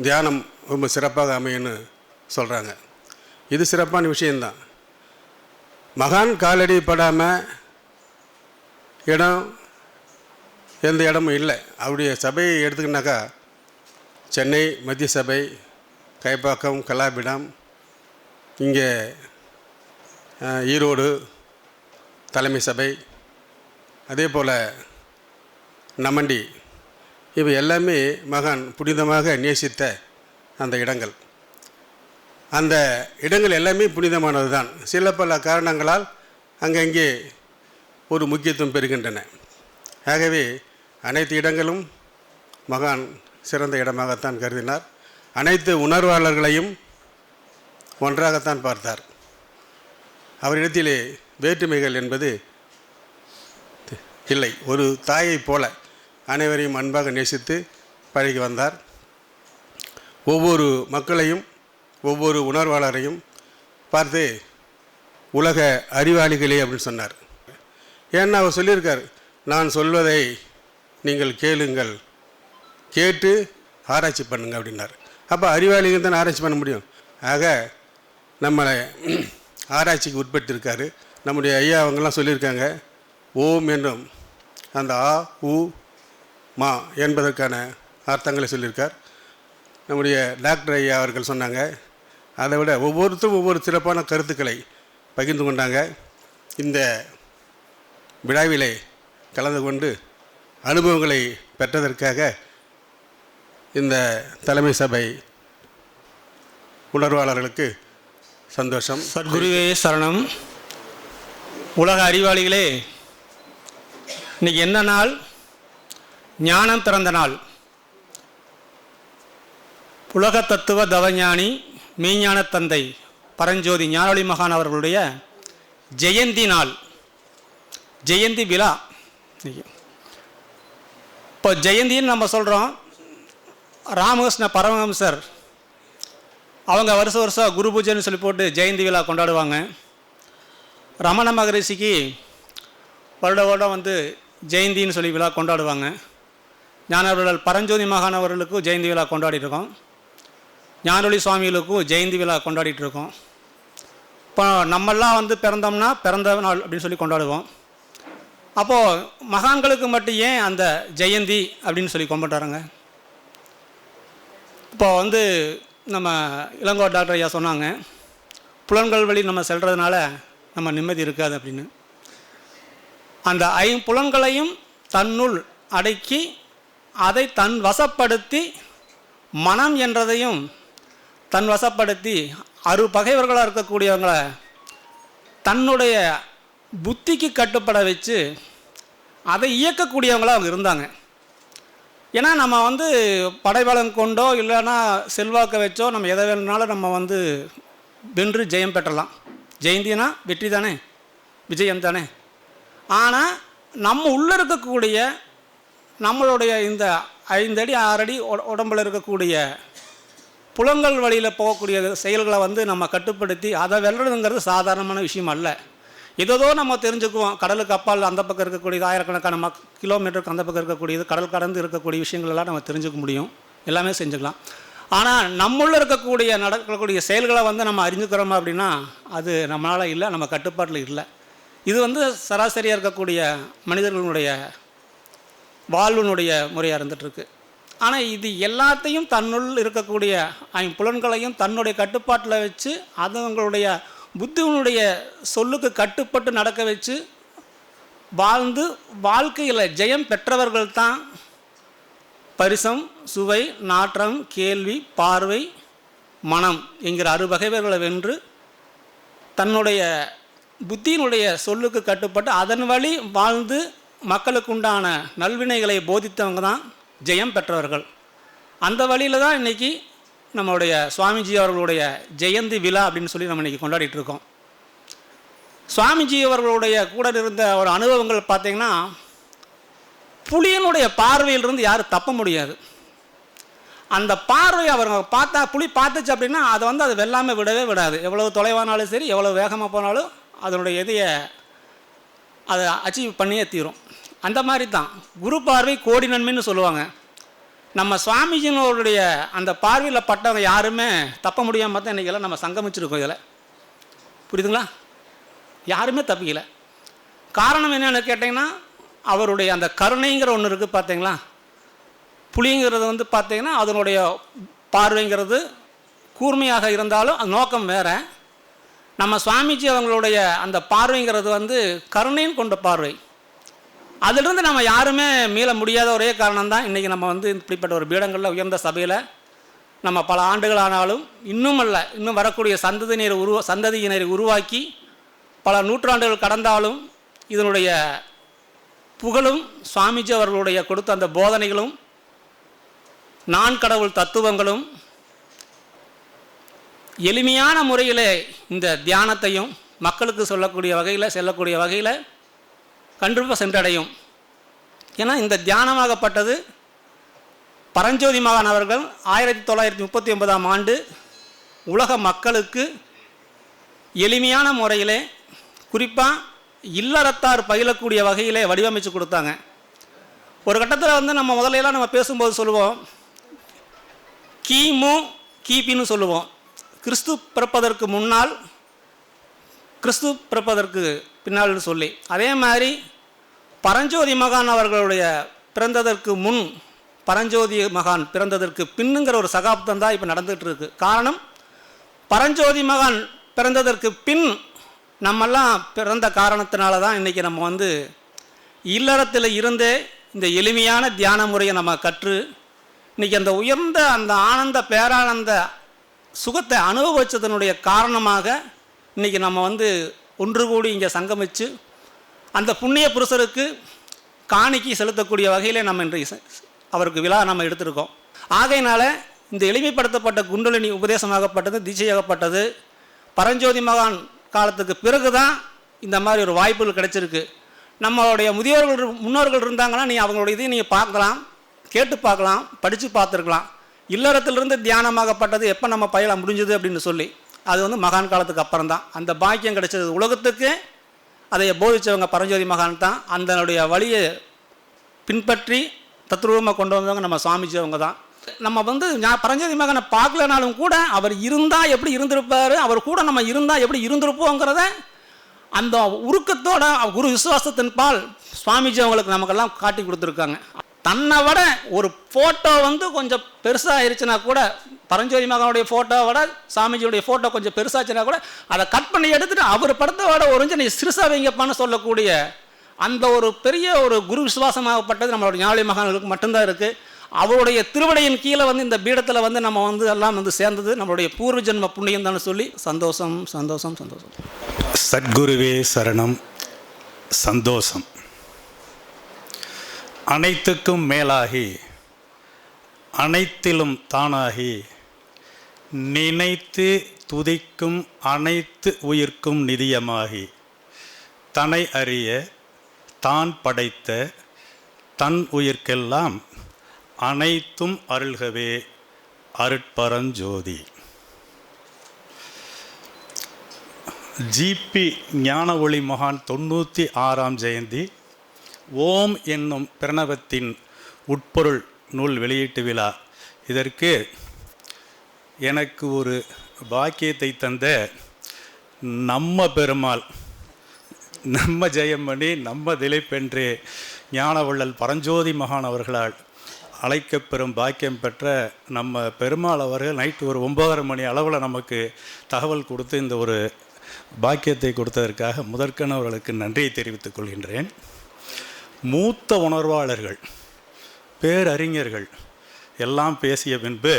தியானம் ரொம்ப சிறப்பாக அமையும்னு சொல்கிறாங்க. இது சிறப்பான விஷயந்தான். மகான் காலடி படாமல் இடம் எந்த இடமும் இல்லை. அவருடைய சபையை எடுத்துக்கினாக்கா சென்னை மத்திய சபை, கைப்பாக்கம், கலாபிடம், இங்கே ஈரோடு தலைமை சபை, அதே போல் நமண்டி, இவை எல்லாமே மகான் புனிதமாக நேசித்த அந்த இடங்கள். அந்த இடங்கள் எல்லாமே புனிதமானது தான். சில பல காரணங்களால் அங்கங்கே ஒரு முக்கியத்துவம் பெறுகின்றன. ஆகவே அனைத்து இடங்களும் மகான் சிறந்த இடமாகத்தான் கருதினார். அனைத்து உணர்வாளர்களையும் ஒன்றாகத்தான் பார்த்தார். அவரிடத்திலே வேற்றுமைகள் என்பது இல்லை. ஒரு தாயைப் போல அனைவரையும் அன்பாக நேசித்து பழகி வந்தார். ஒவ்வொரு மக்களையும் ஒவ்வொரு உணர்வாளரையும் பார்த்து உலக அறிவாளிகளே அப்படின்னு சொன்னார். ஏன்னா அவர் சொல்லியிருக்கார், நான் சொல்வதை நீங்கள் கேளுங்கள், கேட்டு ஆராய்ச்சி பண்ணுங்க அப்படின்னார். அப்போ அறிவாளிகள் தான் ஆராய்ச்சி பண்ண முடியும். ஆக நம்மளை ஆராய்ச்சிக்கு உட்படுத்தியிருக்காரு. நம்முடைய ஐயா அவங்கெல்லாம் சொல்லியிருக்காங்க, ஓம் என்றும் அந்த ஆ உ மா என்பதற்கான அர்த்தங்களை சொல்லியிருக்கார். நம்முடைய டாக்டர் ஐயா அவர்கள் சொன்னாங்க. அதை விட ஒவ்வொருத்தரும் ஒவ்வொரு சிறப்பான கருத்துக்களை பகிர்ந்து கொண்டாங்க. இந்த விழாவிலே கலந்து கொண்டு அனுபவங்களை பெற்றதற்காக இந்த தலைமை சபை உணர்வாளர்களுக்கு சந்தோஷம்.
சத்குருவே சரணம். உலக அறிவாளிகளே, இன்னைக்கு என்ன நாள்? ஞானம் திறந்த நாள். உலக தத்துவ தவஞானி மெய்ஞான தந்தை பரஞ்சோதி ஞானொளி மகான் அவர்களுடைய ஜெயந்தி நாள், ஜெயந்தி விழா. இப்போ ஜெயந்தின்னு நம்ம சொல்கிறோம். ராமகிருஷ்ண பரமஹம்சர் அவங்க வருஷம் குரு பூஜைன்னு சொல்லி போட்டு ஜெயந்தி விழா கொண்டாடுவாங்க. ரமண மகரிஷிக்கு வருடம் வந்து ஜெயந்தின்னு சொல்லி விழா கொண்டாடுவாங்க. ஞானவர்கள் பரஞ்சோதி மகான் அவர்களுக்கும் ஜெயந்தி விழா கொண்டாடிட்டுருக்கோம். ஞானொளி சுவாமிகளுக்கும் ஜெயந்தி விழா கொண்டாடிட்டுருக்கோம். இப்போ நம்மெல்லாம் வந்து பிறந்தோம்னா பிறந்த நாள் அப்படின்னு சொல்லி கொண்டாடுவோம். அப்போது மகான்களுக்கு மட்டும் ஏன் அந்த ஜெயந்தி அப்படின்னு சொல்லி கொண்டாடுறாங்க? இப்போ வந்து நம்ம இளங்கோ டாக்டர் ஐயா சொன்னாங்க, புலன்கள் வழி நம்ம செல்றதுனால நம்ம நிம்மதி இருக்காது அப்படின்னு. அந்த ஐம்புலன்களையும் தன்னுள் அடக்கி அதை தன் வசப்படுத்தி மனம் என்றதையும் தன் வசப்படுத்தி பகைவர்களாக இருக்கக்கூடியவங்களை தன்னுடைய புத்திக்கு கட்டுப்பட வச்சு அதை இயக்கக்கூடியவங்களாக அவங்க இருந்தாங்க. ஏன்னா நம்ம வந்து படைபலம் கொண்டோ இல்லைன்னா செல்வாக்கை வச்சோ நம்ம எதை வேணுனாலும் நம்ம வந்து வென்று ஜெயம் பெற்றலாம். ஜெயந்தினா வெற்றி தானே, விஜயம் தானே. ஆனால் நம்ம உள்ளே இருக்கக்கூடிய நம்மளுடைய இந்த 5 அடி 6 அடி உடம்பில் இருக்கக்கூடிய புலங்கள் வழியில் போகக்கூடிய செயல்களை வந்து நம்ம கட்டுப்படுத்தி அதை வெல்றதுங்கிறது சாதாரணமான விஷயம் அல்ல. ஏதோ நம்ம தெரிஞ்சுக்குவோம். கடலுக்கு அப்பால் அந்த பக்கம் இருக்கக்கூடியது, ஆயிரக்கணக்கான கிலோமீட்டருக்கு அந்த பக்கம் இருக்கக்கூடியது, கடல் கடந்து இருக்கக்கூடிய விஷயங்களெல்லாம் நம்ம தெரிஞ்சுக்க முடியும், எல்லாமே செஞ்சுக்கலாம். ஆனால் நம்முள்ள இருக்கக்கூடிய நடக்கக்கூடிய செயல்களை வந்து நம்ம அறிஞ்சுக்கிறோமா அப்படின்னா அது நம்மளால் இல்லை, நம்ம கட்டுப்பாட்டில் இல்லை. இது வந்து சராசரியாக இருக்கக்கூடிய மனிதர்களுடைய வாழ்வினுடைய முறையாக இருந்துகிட்ருக்கு. ஆனால் இது எல்லாத்தையும் தன்னுள் இருக்கக்கூடிய புலன்களையும் தன்னுடைய கட்டுப்பாட்டில் வச்சு அதுங்களுடைய புத்தியினுடைய சொல்லுக்கு கட்டுப்பட்டு நடக்க வச்சு வாழ்ந்து வாழ்க்கையில் ஜெயம் பெற்றவர்கள் தான் பரிசம், சுவை, நாற்றம், கேள்வி, பார்வை, மனம் என்கிற 6 வகைகளை வென்று தன்னுடைய புத்தியினுடைய சொல்லுக்கு கட்டுப்பட்டு அதன் வழி வாழ்ந்து மக்களுக்கு உண்டான நல்வினைகளை போதித்தவங்க தான் ஜெயம் பெற்றவர்கள். அந்த வழியில் தான் இன்றைக்கி நம்மளுடைய சுவாமிஜி அவர்களுடைய ஜெயந்தி விழா அப்படின்னு சொல்லி நம்ம இன்றைக்கி கொண்டாடிட்டு இருக்கோம். சுவாமிஜி அவர்களுடைய கூட இருந்த ஒரு அனுபவங்கள் பார்த்திங்கன்னா, புலியினுடைய பார்வையிலிருந்து யாரும் தப்ப முடியாது. அந்த பார்வை அவங்க பார்த்தா புலி பார்த்துச்சு அப்படின்னா அதை வந்து அது வெல்லாமல் விடவே விடாது. எவ்வளவு தொலைவானாலும் சரி, எவ்வளோ வேகமாக போனாலும் அதனுடைய இதையை அதை அச்சீவ் பண்ணியே தீரும். அந்த மாதிரி தான் குரு பார்வை கோடி நன்மைன்னு சொல்லுவாங்க. நம்ம சுவாமிஜினுடைய அந்த பார்வையில் பட்டவங்க யாருமே தப்ப முடியாமல் தான் இன்றைக்கெல்லாம் நம்ம சங்கமிச்சிருக்கோம். இதில் புரியுதுங்களா? யாருமே தப்பிக்கலை. காரணம் என்னென்னு கேட்டிங்கன்னா, அவருடைய அந்த கருணைங்கிற ஒன்று இருக்குது பார்த்தீங்களா. புலிங்கிறது வந்து பார்த்திங்கன்னா அதனுடைய பார்வைங்கிறது கூர்மையாக இருந்தாலும் அது நோக்கம் வேறு. நம்ம சுவாமிஜி அவங்களுடைய அந்த பார்வைங்கிறது வந்து கருணைன்னு கொண்ட பார்வை. அதிலிருந்து நம்ம யாருமே மீள முடியாத ஒரே காரணம் தான் இன்றைக்கி நம்ம வந்து இப்படிப்பட்ட ஒரு பீடங்களில் உயர்ந்த சபையில் நம்ம பல ஆண்டுகள் ஆனாலும் இன்னும் வரக்கூடிய சந்ததியினரை உருவாக்கி பல நூற்றாண்டுகள் கடந்தாலும் இதனுடைய புகழும் சுவாமிஜி அவர்களுடைய கொடுத்த அந்த போதனைகளும் நான் கடவுள் தத்துவங்களும் எளிமையான முறையில் இந்த தியானத்தையும் மக்களுக்கு செல்லக்கூடிய வகையில் கண்டிப்பாக சென்றடையும். ஏன்னா இந்த தியானமாகப்பட்டது பரஞ்சோதி மகான் அவர்கள் 1939ஆம் ஆண்டு உலக மக்களுக்கு எளிமையான முறையிலே குறிப்பாக இல்லறத்தார் பயிலக்கூடிய வகையிலே வடிவமைச்சு கொடுத்தாங்க. ஒரு கட்டத்தில் வந்து நம்ம முதலையெல்லாம் நம்ம பேசும்போது சொல்லுவோம் கிமு கிபின்னு சொல்லுவோம். கிறிஸ்து பிறப்பதற்கு முன்னால், கிறிஸ்து பிறப்பதற்கு பின்னால்னு சொல்லி. அதே மாதிரி பரஞ்சோதி மகான் அவர்களுடைய பிறந்ததற்கு முன், பரஞ்சோதி மகான் பிறந்ததற்கு பின்னுங்கிற ஒரு சகாப்தம் தான் இப்போ நடந்துகிட்டு இருக்கு. காரணம், பரஞ்சோதி மகான் பிறந்ததற்கு பின் நம்மெல்லாம் பிறந்த காரணத்தினால தான் இன்றைக்கி நம்ம வந்து இல்லறத்தில் இருந்தே இந்த எளிமையான தியான முறையை நம்ம கற்று இன்றைக்கி அந்த உயர்ந்த அந்த ஆனந்த பேரானந்த சுகத்தை அனுபவித்ததனுடைய காரணமாக இன்றைக்கி நம்ம வந்து ஒன்று கூடி இங்கே சங்கமித்து அந்த புண்ணிய புருஷருக்கு காணிக்கை செலுத்தக்கூடிய வகையில் நம்ம இன்றைக்கு அவருக்கு விழா நம்ம எடுத்திருக்கோம். ஆகையினால் இந்த எளிமைப்படுத்தப்பட்ட குண்டலினி உபதேசமாகப்பட்டது, தீட்சையாகப்பட்டது பரஞ்சோதி மகான் காலத்துக்கு பிறகு தான் இந்த மாதிரி ஒரு வாய்ப்புகள் கிடைச்சிருக்கு. நம்மளுடைய முன்னோர்கள் இருந்தாங்கன்னா அவங்களுடைய இதையும் நீங்கள் பார்க்கலாம், கேட்டு பார்க்கலாம், படித்து பார்த்துருக்கலாம். இல்லறத்திலிருந்து தியானமாகப்பட்டது எப்போ நம்ம பயில முடிஞ்சது அப்படின்னு சொல்லி அது வந்து மகான் காலத்துக்கு அப்புறம் தான் அந்த பாக்கியம் கிடைச்சது. உலகத்துக்கு அதை போதித்தவங்க பரஞ்சோதி மகான் தான். அதனுடைய வழியை பின்பற்றி தத்ரூபமாக கொண்டு வந்தவங்க நம்ம சுவாமிஜி அவங்க தான். நம்ம வந்து பரஞ்சோதி மகனை பார்க்கலனாலும் கூட அவர் இருந்தால் எப்படி இருந்திருப்பார், அவர் கூட நம்ம இருந்தால் எப்படி இருந்திருப்போங்கிறத அந்த உருக்கத்தோட குரு விசுவாசத்தின் பால் சுவாமிஜி அவங்களுக்கு நமக்கெல்லாம் காட்டி கொடுத்துருக்காங்க. தன்னை விட ஒரு ஃபோட்டோ வந்து கொஞ்சம் பெருசாகிருச்சுன்னா கூட, பரஞ்சோதி மகனுடைய ஃபோட்டோவோட சாமிஜியுடைய ஃபோட்டோ கொஞ்சம் பெருசாச்சுன்னா கூட அதை கட் பண்ணி எடுத்துகிட்டு அவர் படத்தோட ஒருஞ்சு நீ சிறுசா வைங்கப்பான்னு சொல்லக்கூடிய அந்த ஒரு பெரிய ஒரு குரு விசுவாசமாகப்பட்டது நம்மளுடைய ஞானவழி மகான்களுக்கு மட்டும்தான் இருக்குது. அவருடைய திருவடையின் கீழே வந்து இந்த பீடத்தில் வந்து நம்ம வந்து எல்லாம் வந்து சேர்ந்தது நம்மளுடைய பூர்வ ஜென்ம புண்ணியம் தானே சொல்லி சந்தோஷம் சந்தோஷம் சந்தோஷம்.
சத்குருவே சரணம். சந்தோஷம். அனைத்துக்கும் மேலாகி அனைத்திலும் தானாகி நினைத்து துதிக்கும் அனைத்து உயிர்க்கும் நிதியமாகி தன்னை அறிய தான் படைத்த தன் உயிர்க்கெல்லாம் அனைத்தும் அருள்கவே அருட்பரஞ்சோதி. ஜிபி ஞானஒளி மகான் 96ஆம் ஜெயந்தி ஓம் என்னும் பிரணவத்தின் உட்பொருள் நூல் வெளியீட்டு விழா. இதற்கு எனக்கு ஒரு பாக்கியத்தை தந்த நம்ம பெருமாள், நம்ம ஜெயமணி, நம்ம திலைப்பென்று ஞானவள்ளல் பரஞ்சோதி மகான் அவர்களால் அழைக்கப்பெறும் பாக்கியம் பெற்ற நம்ம பெருமாள் அவர்கள் நைட்டு ஒரு 9:30 மணி அளவில் நமக்கு தகவல் கொடுத்து இந்த ஒரு பாக்கியத்தை கொடுத்ததற்காக முதற்கன அவர்களுக்கு நன்றியை தெரிவித்துக் கொள்கின்றேன். மூத்த உணர்வாளர்கள், பேரறிஞர்கள் எல்லாம் பேசிய பின்பு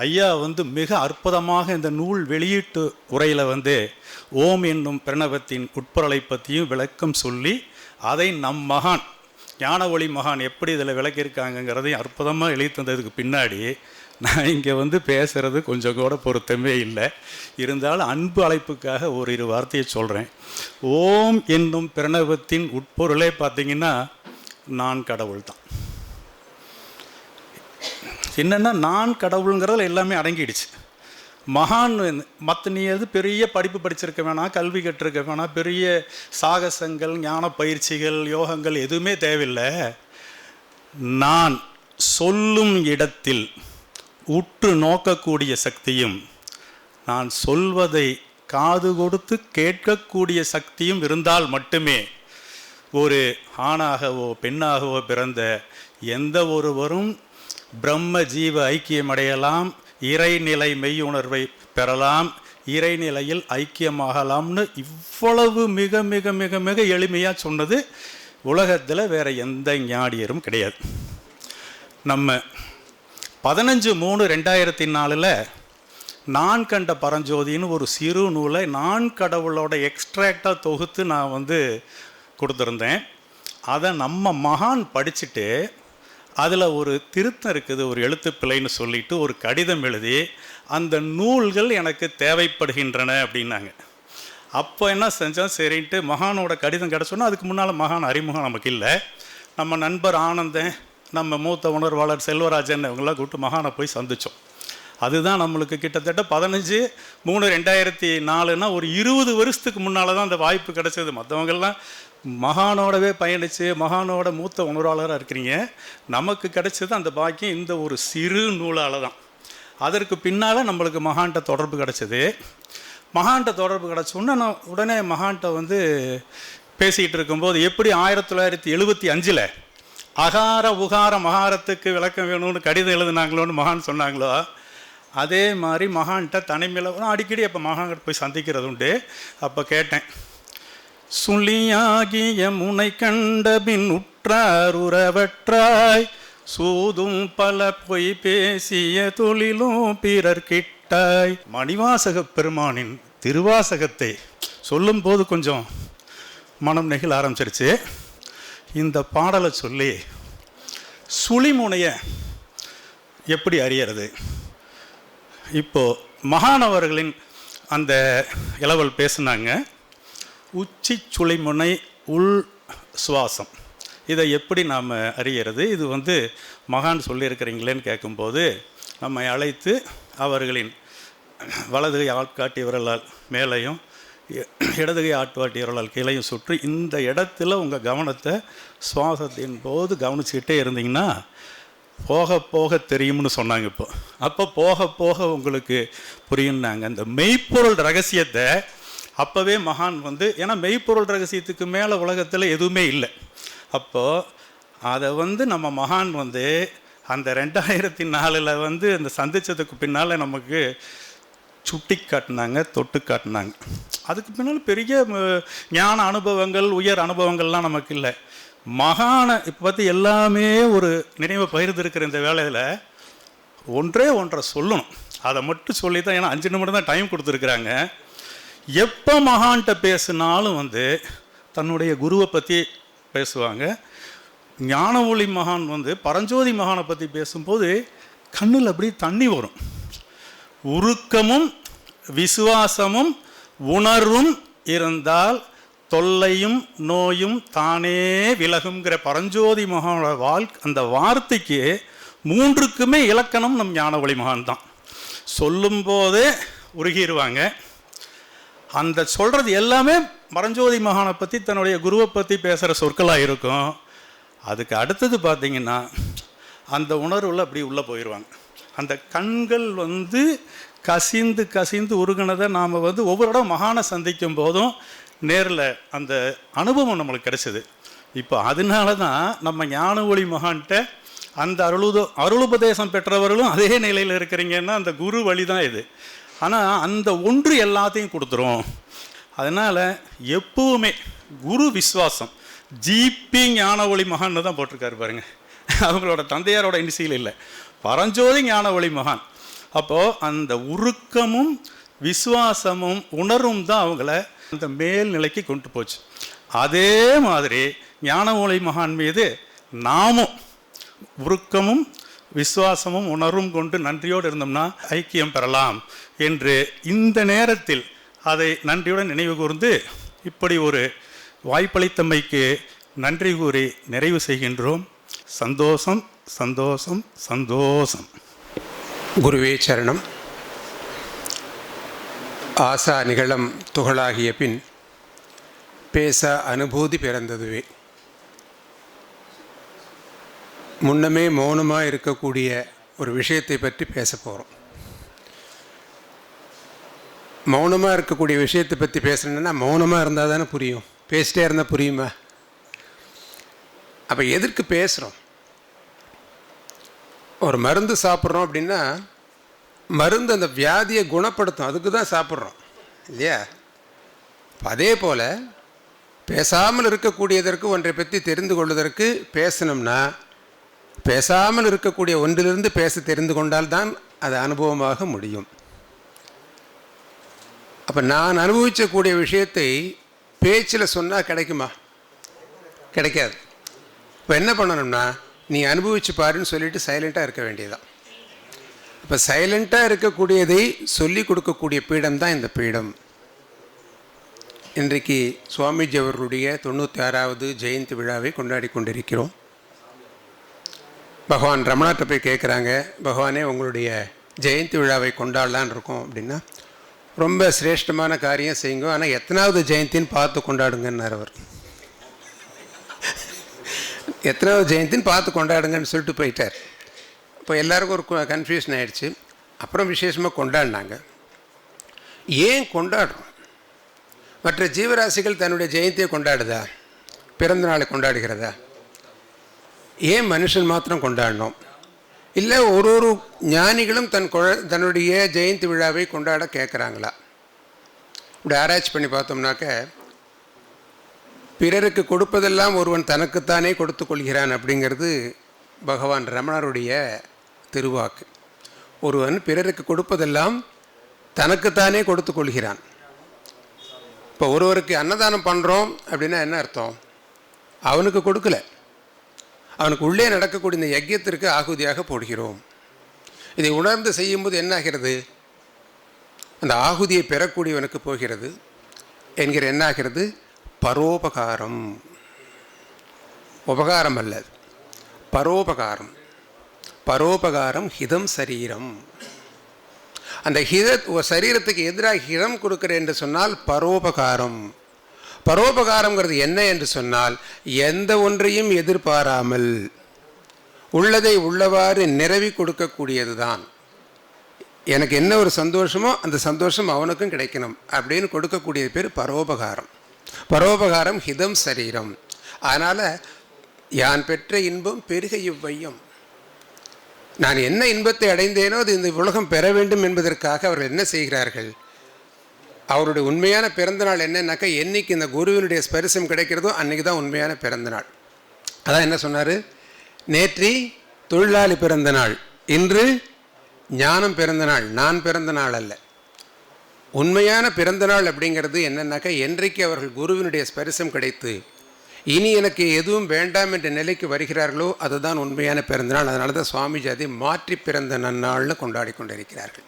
ஐயா வந்து மிக அற்புதமாக இந்த நூல் வெளியீட்டு உரையில் வந்து ஓம் என்னும் பிரணவத்தின் உட்பொருளை பற்றியும் விளக்கம் சொல்லி அதை நம் மகான் ஞானஒளி மகான் எப்படி இதில் விளக்கியிருக்காங்கங்கிறதையும் அற்புதமாக எழுதி தந்ததுக்கு பின்னாடி நான் இங்கே வந்து பேசுகிறது கொஞ்சம் கூட பொருத்தமே இல்லை. இருந்தாலும் அன்பு அழைப்புக்காக ஓரிரு வார்த்தையை சொல்கிறேன். ஓம் என்னும் பிரணவத்தின் உட்பொருளே பார்த்திங்கன்னா நான் கடவுள் தான். என்னென்னா நான் கடவுளுங்கிறதுல எல்லாமே அடங்கிடுச்சு. மகான் மற்ற நீ எது பெரிய படிப்பு படிச்சிருக்க வேணாம், கல்வி கற்றிருக்க வேணாம், பெரிய சாகசங்கள், ஞான பயிற்சிகள், யோகங்கள் எதுவுமே தேவையில்லை. நான் சொல்லும் இடத்தில் உற்று நோக்கக்கூடிய சக்தியும் நான் சொல்வதை காது கொடுத்து கேட்கக்கூடிய சக்தியும் இருந்தால் மட்டுமே ஒரு ஆணாகவோ பெண்ணாகவோ பிறந்த எந்த ஒருவரும் பிரம்ம ஜீவ ஐக்கியமடையலாம், இறைநிலை மெய்யுணர்வை பெறலாம், இறைநிலையில் ஐக்கியமாகலாம்னு இவ்வளவு மிக மிக மிக மிக எளிமையாக சொன்னது உலகத்தில் வேறு எந்த ஞானியரும் கிடையாது. நம்ம 15/3/2004 நான் கண்ட பரஞ்சோதின்னு ஒரு சிறு நூலை நான் கடவுளோட எக்ஸ்ட்ராக்டாக தொகுத்து நான் வந்து கொடுத்துருந்தேன். அதை நம்ம மகான் படிச்சுட்டு அதில் ஒரு திருத்தம் இருக்குது, ஒரு எழுத்து பிழைன்னு சொல்லிட்டு ஒரு கடிதம் எழுதி அந்த நூல்கள் எனக்கு தேவைப்படுகின்றன அப்படின்னாங்க. அப்போ என்ன செஞ்சோம், சரின்ட்டு மகானோட கடிதம் கிடச்சோன்னா அதுக்கு முன்னால் மகான் அறிமுகம் நமக்கு இல்லை. நம்ம நண்பர் ஆனந்தன், நம்ம மூத்த உணர்வாளர் செல்வராஜன் இவங்களாம் கூப்பிட்டு மகானை போய் சந்தித்தோம். அதுதான் நம்மளுக்கு கிட்டத்தட்ட 15/3/2004 ஒரு 20 வருஷத்துக்கு முன்னால் தான் அந்த வாய்ப்பு கிடச்சிது. மற்றவங்கள்லாம் மகானோடவே பயணித்து மகானோட மூத்த உணர்வாளராக இருக்கிறீங்க. நமக்கு கிடைச்சது அந்த பாக்கியம் இந்த ஒரு சிறு நூலால் தான். அதற்கு பின்னால் நம்மளுக்கு மகான்கிட்ட தொடர்பு கிடச்சிது. மகான்கிட்ட தொடர்பு கிடச்சோன்னா நான் உடனே மகான்கிட்ட வந்து பேசிக்கிட்டு இருக்கும்போது எப்படி 1975 அகார உகார மகாரத்துக்கு விளக்கம் வேணும்னு கடிதம் எழுதுனாங்களோன்னு மகான் சொன்னாங்களோ, அதே மாதிரி மகான்கிட்ட தனிமையில் அடிக்கடி அப்போ மகான்கிட்ட போய் சந்திக்கிறது உண்டு. அப்போ கேட்டேன், சுள்ளியாகிய முனை கண்ட பின் உற்றார் உறவற்றாய் சூதும் பல பொய் பேசிய தொழிலும் பிறர் கிட்டாய். மணிவாசக பெருமானின் திருவாசகத்தை சொல்லும்போது கொஞ்சம் மனம் நெகிழ ஆரம்பிச்சிருச்சு. இந்த பாடலை சொல்லி சுழிமுனையை எப்படி அறியறது? இப்போது மகானவர்களின் அந்த இளவல் பேசுனாங்க, உச்சி சுழிமுனை உள் சுவாசம். இதை எப்படி நாம் அறியறது? இது மகான் சொல்லியிருக்கிறீங்களேன்னு கேட்கும்போது நம்மை அழைத்து அவர்களின் வலதுகை ஆட்காட்டி விரலால் மேலையும் இடதுகை ஆட்காட்டி விரலால் கீழையும் சுற்றி இந்த இடத்துல உங்கள் கவனத்தை சுவாசத்தின் போது கவனிச்சுக்கிட்டே இருந்தீங்கன்னா போக போக தெரியும்னு சொன்னாங்க. அப்போ போக போக உங்களுக்கு புரியுன்னாங்க. அந்த மெய்ப்பொருள் ரகசியத்தை அப்போவே மகான் ஏன்னா மெய்ப்பொருள் ரகசியத்துக்கு மேலே உலகத்தில் எதுவுமே இல்லை. அப்போது அதை நம்ம மகான் அந்த 2004 அந்த சந்தித்ததுக்கு பின்னால் நமக்கு சுட்டி காட்டினாங்க, தொட்டு காட்டினாங்க. அதுக்கு பின்னால் பெரிய ஞான அனுபவங்கள், உயர் அனுபவங்கள்லாம் நமக்கு இல்லை. மகானை இப்போ எல்லாமே ஒரு நினைவை பகிர்ந்துருக்கிற இந்த வேலையில் ஒன்றை சொல்லணும். அதை மட்டும் சொல்லி தான், ஏன்னா 5 நிமிடம் தான் டைம் கொடுத்துருக்குறாங்க. எப்போ மகான்கிட்ட பேசினாலும் தன்னுடைய குருவை பற்றி பேசுவாங்க. ஞான ஒளி மகான் பரஞ்சோதி மகானை பற்றி பேசும்போது கண்ணில் அப்படி தண்ணி வரும். உருக்கமும் விசுவாசமும் உணர்வும் இருந்தால் தொல்லையும் நோயும் தானே விலகுங்கிற பரஞ்சோதி மகானோட அந்த வார்த்தைக்கு 3க்குமே இலக்கணம் நம் ஞான ஒளி மகான் தான். சொல்லும்போதே உருகிடுவாங்க. அந்த சொல்கிறது எல்லாமே பரஞ்சோதி மகானை பற்றி, தன்னுடைய குருவை பற்றி பேசுகிற சொற்களாக இருக்கும். அதுக்கு அடுத்தது பார்த்திங்கன்னா அந்த உணர்வில் அப்படி உள்ளே போயிடுவாங்க. அந்த கண்கள் கசிந்து கசிந்து உருகினதை நாம் ஒவ்வொரு இடம் மகானை சந்திக்கும் போதும் நேரில் அந்த அனுபவம் நம்மளுக்கு கிடைச்சிது. இப்போ அதனால தான் நம்ம ஞான ஒளி மகான்கிட்ட அந்த அருளுபதேசம் பெற்றவர்களும் அதே நிலையில் இருக்கிறீங்கன்னா அந்த குரு வழி தான் இது. ஆனால் அந்த ஒன்று எல்லாத்தையும் கொடுத்துரும். அதனால் எப்பவுமே குரு விஸ்வாசம், ஜிபி ஞான ஒளி மகான்னு தான் போட்டிருக்காரு பாருங்க. அவங்களோட தந்தையாரோட இனிசியல் இல்லை, பரஞ்சோதி ஞான ஒளி மகான். அப்போது அந்த உருக்கமும் விசுவாசமும் உணர்வும் தான் அவங்கள அந்த மேல்நிலைக்கு கொண்டு போச்சு. அதே மாதிரி ஞான ஒளி மகான் மீது நாமும் உருக்கமும் விசுவாசமும் உணர்வும் கொண்டு நன்றியோடு இருந்தோம்னா ஐக்கியம் பெறலாம் என்று இந்த நேரத்தில் அதை நன்றியுடன் நினைவு கூர்ந்து இப்படி ஒரு வாய்ப்பளித்தமைக்கு நன்றி கூறி நிறைவு செய்கின்றோம். சந்தோஷம், சந்தோஷம், சந்தோஷம்.
குருவே சரணம். ஆசா நிகழம் துகளாகிய பின் பேச அனுபூதி பிறந்ததுவே. முன்னமே மௌனமாக இருக்கக்கூடிய ஒரு விஷயத்தை பற்றி பேச போகிறோம். மௌனமாக இருக்கக்கூடிய விஷயத்தை பற்றி பேசணுன்னா மௌனமாக இருந்தால் தானே புரியும், பேசிட்டே இருந்தால் புரியுமா? அப்போ எதற்கு பேசுகிறோம்? ஒரு மருந்து சாப்பிட்றோம் அப்படின்னா மருந்து அந்த வியாதியை குணப்படுத்தும், அதுக்கு தான் சாப்பிட்றோம் இல்லையா? அதே போல் பேசாமல் இருக்கக்கூடியதற்கு ஒன்றை பற்றி தெரிந்து கொள்வதற்கு பேசணும்னா பேசாமல் இருக்கக்கூடிய ஒன்றிலிருந்து பேச தெரிந்து கொண்டால்தான் அது அனுபவமாக முடியும். அப்போ நான் அனுபவிக்கக்கூடிய விஷயத்தை பேச்சில் சொன்னால் கிடைக்குமா? கிடைக்காது. இப்போ என்ன பண்ணணும்னா நீ அனுபவிச்சு பாருன்னு சொல்லிவிட்டு சைலண்ட்டாக இருக்க வேண்டியதான். இப்போ சைலண்ட்டாக இருக்கக்கூடியதை சொல்லி கொடுக்கக்கூடிய பீடம் தான் இந்த பீடம். இன்றைக்கு சுவாமிஜி அவர்களுடைய 96வது ஜெயந்தி விழாவை கொண்டாடி கொண்டிருக்கிறோம். பகவான் ரமணாட்ட போய் கேட்குறாங்க, பகவானே உங்களுடைய ஜெயந்தி விழாவை கொண்டாடலான் இருக்கோம் அப்படின்னா, ரொம்ப சிரேஷ்டமான காரியம் செய்யுங்க, ஆனால் எத்தனாவது ஜெயந்தின்னு பார்த்து கொண்டாடுங்கன்னார் அவர். எத்தனாவது ஜெயந்தின்னு பார்த்து கொண்டாடுங்கன்னு சொல்லிட்டு போயிட்டார். இப்போ எல்லாருக்கும் ஒரு கன்ஃபியூஷன் ஆகிடுச்சு. அப்புறம் விசேஷமாக கொண்டாடினாங்க. ஏன் கொண்டாடுறோம்? மற்ற ஜீவராசிகள் தன்னுடைய ஜெயந்தியை கொண்டாடுதா? பிறந்த நாளை கொண்டாடுகிறதா? ஏன் மனுஷன் மாத்திரம் கொண்டாடணும்? இல்லை ஒரு ஒரு ஞானிகளும் தன்னுடைய ஜெயந்தி விழாவை கொண்டாட கேட்குறாங்களா? இப்படி ஆராய்ச்சி பண்ணி பார்த்தோம்னாக்க பிறருக்கு கொடுப்பதெல்லாம் ஒருவன் தனக்குத்தானே கொடுத்து கொள்கிறான் அப்படிங்கிறது பகவான் ரமணருடைய திருவாக்கு. ஒருவன் பிறருக்கு கொடுப்பதெல்லாம் தனக்குத்தானே கொடுத்து கொள்கிறான். இப்போ ஒருவருக்கு அன்னதானம் பண்ணுறோம் அப்படின்னா என்ன அர்த்தம்? அவனுக்கு கொடுக்கல, அவனுக்கு உள்ளே நடக்கக்கூடிய இந்த யஜ்யத்திற்கு ஆகுதியாக போடுகிறோம். இதை உணர்ந்து செய்யும்போது என்ன ஆகிறது? அந்த ஆகுதியை பெறக்கூடியவனுக்கு போகிறது என்கிற என்ன ஆகிறது? பரோபகாரம். உபகாரம் அல்ல, பரோபகாரம். பரோபகாரம் ஹிதம் சரீரம். அந்த சரீரத்துக்கு எதிராக ஹிதம் கொடுக்கிறேன் என்று சொன்னால் பரோபகாரம். பரோபகாரங்கிறது என்ன என்று சொன்னால், எந்த ஒன்றையும் எதிர்பாராமல் உள்ளதை உள்ளவாறு நிரவி கொடுக்கக்கூடியது தான். எனக்கு என்ன ஒரு சந்தோஷமோ அந்த சந்தோஷம் அவனுக்கும் கிடைக்கணும் அப்படின்னு கொடுக்கக்கூடியது பேர் பரோபகாரம். பரோபகாரம் ஹிதம் சரீரம். அதனால் யான் பெற்ற இன்பம் பெருக இவ்வையம். நான் என்ன இன்பத்தை அடைந்தேனோ அது இந்த உலகம் பெற வேண்டும் என்பதற்காக அவர்கள் என்ன செய்கிறார்கள்? அவருடைய உண்மையான பிறந்தநாள் என்னன்னாக்கா, என்னைக்கு இந்த குருவினுடைய ஸ்பரிசம் கிடைக்கிறதோ அன்றைக்கி தான் உண்மையான பிறந்தநாள். அதான் என்ன சொன்னார்? நேற்றி தொழிலாளி பிறந்த நாள், இன்று ஞானம் பிறந்த நாள், நான் பிறந்த நாள் அல்ல. உண்மையான பிறந்த நாள் அப்படிங்கிறது என்னன்னாக்கா, என்றைக்கு அவர்கள் குருவினுடைய ஸ்பரிசம் கிடைத்து இனி எனக்கு எதுவும் வேண்டாம் என்ற நிலைக்கு வருகிறார்களோ அதுதான் உண்மையான பிறந்தநாள். அதனால தான் சுவாமிஜி அதை மாற்றி பிறந்த நன்னாள்னு கொண்டாடி கொண்டிருக்கிறார்கள்.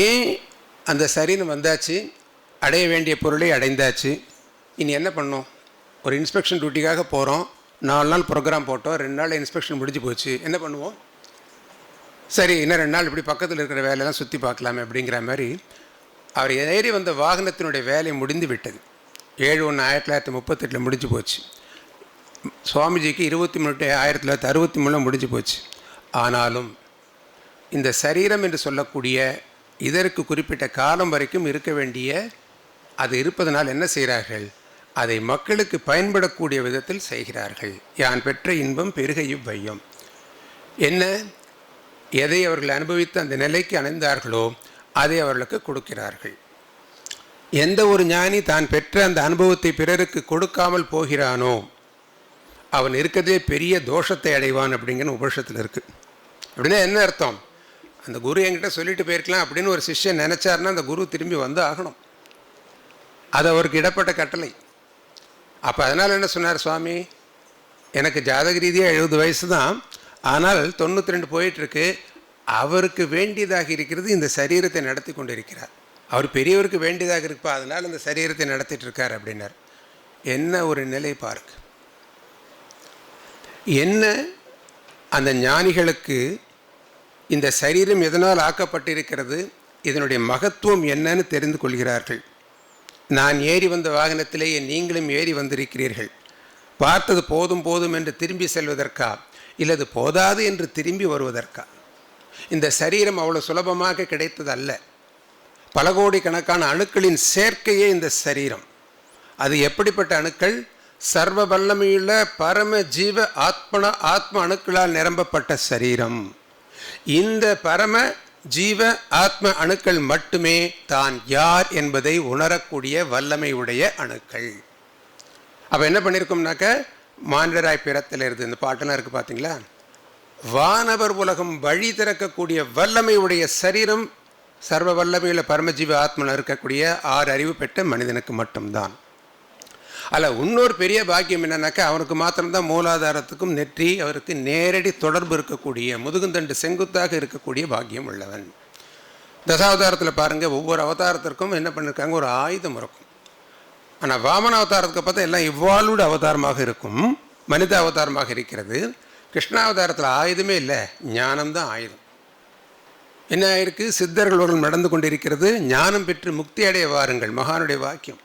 ஏன் அந்த சரீரம் வந்தாச்சு, அடைய வேண்டிய பொருளை அடைந்தாச்சு, இனி என்ன பண்ணோம்? ஒரு இன்ஸ்பெக்ஷன் டியூட்டிக்காக போகிறோம், 4 நாள் ப்ரோக்ராம் போட்டோம், 2 நாள் இன்ஸ்பெக்ஷன் முடிஞ்சு போச்சு, என்ன பண்ணுவோம்? சரி, இன்னும் 2 நாள் இப்படி பக்கத்தில் இருக்கிற வேலையெல்லாம் சுற்றி பார்க்கலாமே அப்படிங்கிற மாதிரி அவர் ஏறி வந்த வாகனத்தினுடைய வேலை முடிந்து விட்டது. 7/1/1938 முடிஞ்சு போச்சு. சுவாமிஜிக்கு 23/1963 முடிஞ்சு போச்சு. ஆனாலும் இந்த சரீரம் என்று சொல்லக்கூடிய இதற்கு குறிப்பிட்ட காலம் வரைக்கும் இருக்க வேண்டிய அது இருப்பதனால் என்ன செய்கிறார்கள்? அதை மக்களுக்கு பயன்படக்கூடிய விதத்தில் செய்கிறார்கள். யான் பெற்ற இன்பம் பெருக இவ்வையம். என்ன, எதை அவர்கள் அனுபவித்து அந்த நிலைக்கு அடைந்தார்களோ அதை அவர்களுக்கு கொடுக்கிறார்கள். எந்த ஒரு ஞானி தான் பெற்ற அந்த அனுபவத்தை பிறருக்கு கொடுக்காமல் போகிறானோ அவன் இருக்கிறதே பெரிய தோஷத்தை அடைவான் அப்படிங்கிற உபனிஷத்தில் இருக்குது. அப்படின்னா என்ன அர்த்தம்? அந்த குரு என்கிட்ட சொல்லிட்டு போயிருக்கலாம் அப்படின்னு ஒரு சிஷ்யன் நினச்சாருன்னா அந்த குரு திரும்பி வந்து ஆகணும். அது அவருக்கு இடப்பட்ட கட்டளை. அப்போ அதனால் என்ன சொன்னார் சுவாமி? எனக்கு ஜாதக ரீதியாக 70 வயசு தான், ஆனால் 92 போயிட்டுருக்கு. அவருக்கு வேண்டியதாக இருக்கிறது இந்த சரீரத்தை நடத்தி கொண்டு இருக்கிறார். அவர் பெரியவருக்கு வேண்டியதாக இருப்பா, அதனால் இந்த சரீரத்தை நடத்திட்டு இருக்கார் அப்படின்னார். என்ன ஒரு நிலை பார்க்கு! என்ன அந்த ஞானிகளுக்கு இந்த சரீரம் எதனால் ஆக்கப்பட்டிருக்கிறது, இதனுடைய மகத்துவம் என்னன்னு தெரிந்து கொள்கிறார்கள். நான் ஏறி வந்த வாகனத்திலேயே நீங்களும் ஏறி வந்திருக்கிறீர்கள். பார்த்தது போதும் போதும் என்று திரும்பி செல்வதற்கா, இல்லது போதாது என்று திரும்பி வருவதற்கா? இந்த சரீரம் அவ்வளோ சுலபமாக கிடைத்தது அல்ல. பல கோடிக்கணக்கான அணுக்களின் சேர்க்கையே இந்த சரீரம். அது எப்படிப்பட்ட அணுக்கள்? சர்வ வல்லமையுள்ள பரம ஜீவ ஆத்ம அணுக்களால் நிரம்பப்பட்ட சரீரம். இந்த பரம ஜீவ ஆத்ம அணுக்கள் மட்டுமே தான் யார் என்பதை உணரக்கூடிய வல்லமை உடைய அணுக்கள். அப்போ என்ன பண்ணியிருக்கோம்னாக்க, மானிடராய் பிறத்தில் இருந்து இந்த பாட்டெல்லாம் இருக்குது பார்த்தீங்களா? வானவர் உலகம் வழி திறக்கக்கூடிய வல்லமை உடைய சரீரம் சர்வ வல்லமையுள்ள பரமஜீவ ஆத்மன் இருக்கக்கூடிய 6 அறிவு பெற்ற மனிதனுக்கு மட்டும்தான். அல்ல, இன்னொரு பெரிய பாக்கியம் என்னன்னாக்கா, அவனுக்கு மாத்திரம்தான் மூலாதாரத்துக்கும் நெற்றி அவருக்கு நேரடி தொடர்பு இருக்கக்கூடிய முதுகுந்தண்டு செங்குத்தாக இருக்கக்கூடிய பாக்கியம் உள்ளவன். தசாவதாரத்தில் பாருங்கள், ஒவ்வொரு அவதாரத்திற்கும் என்ன பண்ணியிருக்காங்க, ஒரு ஆயுதம் இருக்கும். ஆனால் வாமன அவதாரத்துக்கு பார்த்தா எல்லாம் இவ்வாழ்வுட அவதாரமாக இருக்கும், மனித அவதாரமாக இருக்கிறது. கிருஷ்ணாவதாரத்தில் ஆயுதமே இல்லை, ஞானம்தான் ஆயுதம். என்ன ஆயிருக்கு? சித்தர்கள் நடந்து கொண்டிருக்கிறது, ஞானம் பெற்று முக்தி அடைய வாருங்கள், மகானுடைய வாக்கியம்.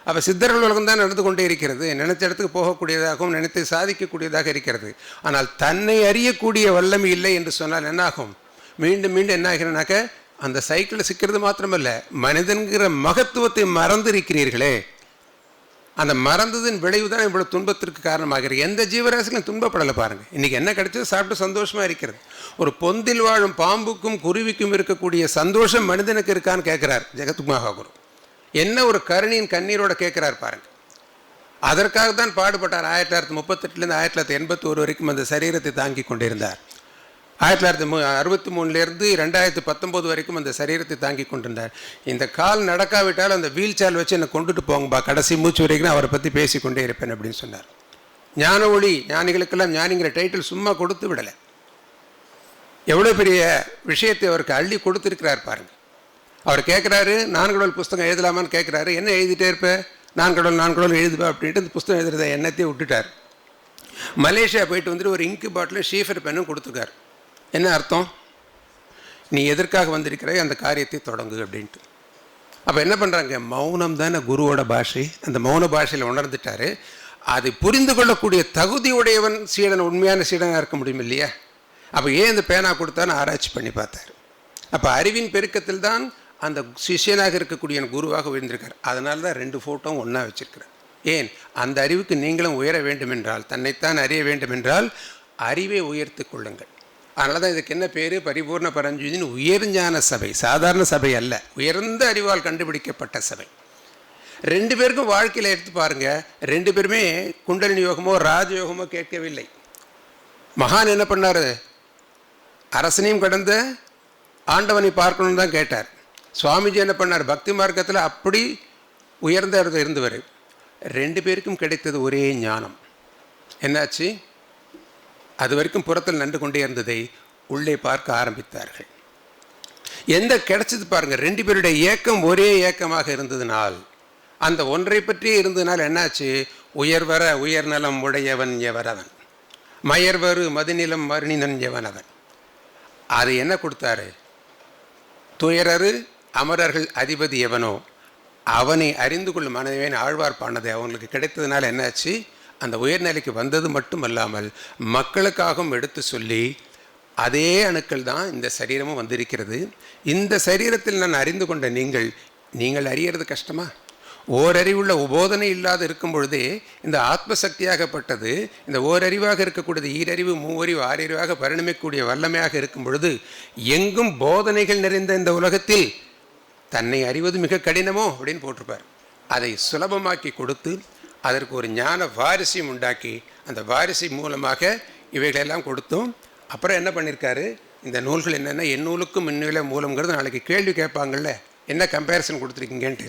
அப்போ சித்தர்கள் உலகம் தான் நடந்து கொண்டே இருக்கிறது, நினைச்ச இடத்துக்கு போகக்கூடியதாகவும் நினைத்து சாதிக்கக்கூடியதாக இருக்கிறது. ஆனால் தன்னை அறியக்கூடிய வல்லமை இல்லை என்று சொன்னால் என்னாகும்? மீண்டும் மீண்டும் என்ன ஆகிறனாக்க, அந்த சைக்கிளில் சிக்கிறது மாத்திரமல்ல, மனிதன்கிற மகத்துவத்தை மறந்திருக்கிறீர்களே. அந்த மறந்ததின் விளைவு தான் இவ்வளோ துன்பத்திற்கு காரணமாகிறது. எந்த ஜீவராசிகளும் துன்பப்படலை பாருங்கள். இன்றைக்கி என்ன கிடைச்சது? சாப்பிட்டு சந்தோஷமாக இருக்கிறது. ஒரு பொந்தில் வாழும் பாம்புக்கும் குருவிக்கும் இருக்கக்கூடிய சந்தோஷம் மனிதனுக்கு இருக்கான்னு கேட்குறார் ஜெகத் மகாகுரு. என்ன ஒரு கருணையின் கண்ணீரோடு கேட்குறார் பாருங்கள். அதற்காக தான் பாடுபட்டார். 1938 1981 வரைக்கும் அந்த சரீரத்தை தாங்கி கொண்டிருந்தார். 1963 2019 வரைக்கும் அந்த சரீரத்தை தாங்கி கொண்டிருந்தார். இந்த கால் நடக்காவிட்டால் அந்த வீல் சேர் வச்சு என்னை கொண்டுட்டு போங்கப்பா, கடைசி மூச்சு வரைக்கும் அவரை பற்றி பேசிக்கொண்டே இருப்பேன் அப்படின்னு சொன்னார். ஞான ஒளி, ஞானிகளுக்கெல்லாம் ஞானிங்கிற டைட்டில் சும்மா கொடுத்து விடலை. எவ்வளோ பெரிய விஷயத்தை அவருக்கு அள்ளி கொடுத்துருக்கிறார் பாருங்கள். அவர் கேட்குறாரு, 4 புஸ்தகம் எழுதலாமான்னு கேட்குறாரு. என்ன எழுதிட்டே இருப்பேன்? நான் கடவுள் எழுதுவா அப்படின்ட்டு இந்த புஸ்தகம் எழுதுறத எண்ணத்தையே விட்டுட்டார். மலேசியா போயிட்டு வந்துட்டு ஒரு இங்கு பாட்டில் ஷீஃபர் பெண்ணும் கொடுத்துருக்கார். என்ன அர்த்தம்? நீ எதற்காக வந்திருக்கிறாய், அந்த காரியத்தை தொடங்கு அப்படின்ட்டு. அப்போ என்ன பண்ணுறாங்க, மௌனம் தானே குருவோட பாஷை. அந்த மௌன பாஷையில் உணர்ந்துட்டாரு. அதை புரிந்து கொள்ளக்கூடிய தகுதி உடையவன் சீடன், உண்மையான சீடனாக இருக்க முடியும் இல்லையா? அப்போ ஏன் இந்த பேனா கொடுத்தான்னு ஆராய்ச்சி பண்ணி பார்த்தார். அப்போ அறிவின் பெருக்கத்தில் தான் அந்த சிஷியனாக இருக்கக்கூடிய குருவாக உயர்ந்திருக்கார். அதனால தான் 2 ஃபோட்டோவும் ஒன்றா வச்சிருக்கிறார். ஏன்? அந்த அறிவுக்கு நீங்களும் உயர வேண்டுமென்றால், தன்னைத்தான் அறிய வேண்டுமென்றால் அறிவை உயர்த்து கொள்ளுங்கள். அதனால தான் இதுக்கு என்ன பேர்? பரிபூர்ண பரஞ்சோதியின் உயர்ஞான சபை. சாதாரண சபை அல்ல, உயர்ந்த அறிவால் கண்டுபிடிக்கப்பட்ட சபை. 2 பேருக்கும் வாழ்க்கையில் எடுத்து பாருங்கள், 2 பேருமே குண்டலினி யோகமோ ராஜயோகமோ கேட்கவில்லை. மகான் என்ன பண்ணார்? அரசனையும் கடந்த ஆண்டவனை பார்க்கணும்னு தான் கேட்டார். சுவாமிஜி என்ன பண்ணார்? பக்தி மார்க்கத்தில் அப்படி உயர்ந்த இடத்துல இருந்தவர். 2 பேருக்கும் கிடைத்தது ஒரே ஞானம். என்னாச்சு? அது வரைக்கும் புறத்தில் நின்று கொண்டே இருந்ததை உள்ளே பார்க்க ஆரம்பித்தார்கள். எந்த கிடைச்சது பாருங்கள், 2 பேருடைய ஏக்கம் ஒரே ஏக்கமாக இருந்ததுனால், அந்த ஒன்றை பற்றியே இருந்ததுனால் என்னாச்சு? உயர்வர உயர்நலம் உடையவன் எவரவன், மயர்வரு மதுநிலம் மருணினன் எவனவன். அது என்ன கொடுத்தாரு? துயரரு அமரர்கள் அதிபதி எவனோ அவனை அறிந்து கொள்ளும் மனவேன் ஆழ்வார் பாடினது அவங்களுக்கு கிடைத்ததுனால என்னாச்சு? அந்த உயர்நிலைக்கு வந்தது மட்டுமல்லாமல் மக்களுக்காகவும் எடுத்து சொல்லி, அதே அணுக்கள் தான் இந்த சரீரமும் வந்திருக்கிறது. இந்த சரீரத்தில் நான் அறிந்து கொண்ட நீங்கள் அறியறது கஷ்டமா? ஓரறிவுள்ள உபோதனை இல்லாத இருக்கும் பொழுதே இந்த ஆத்மசக்தியாகப்பட்டது, இந்த ஓரறிவாக இருக்கக்கூடியது ஈரறிவு மூவறிவு ஆறறிவாக பரிணமிக்கக்கூடிய வல்லமையாக இருக்கும் பொழுது, எங்கும் போதனைகள் நிறைந்த இந்த உலகத்தில் தன்னை அறிவது மிக கடினமோ அப்படின்னு போட்டிருப்பார். அதை சுலபமாக்கி கொடுத்து அதற்கு ஒரு ஞான வாரிசையும் உண்டாக்கி, அந்த வாரிசை மூலமாக இவைகளெல்லாம் கொடுத்தோம். அப்புறம் என்ன பண்ணியிருக்காரு? இந்த நூல்கள் என்னென்னா, என் நூலுக்கும் இன்னும் மூலங்கிறது நாளைக்கு கேள்வி கேட்பாங்கள்ல, என்ன கம்பேரிசன் கொடுத்துருக்கீங்கன்ட்டு.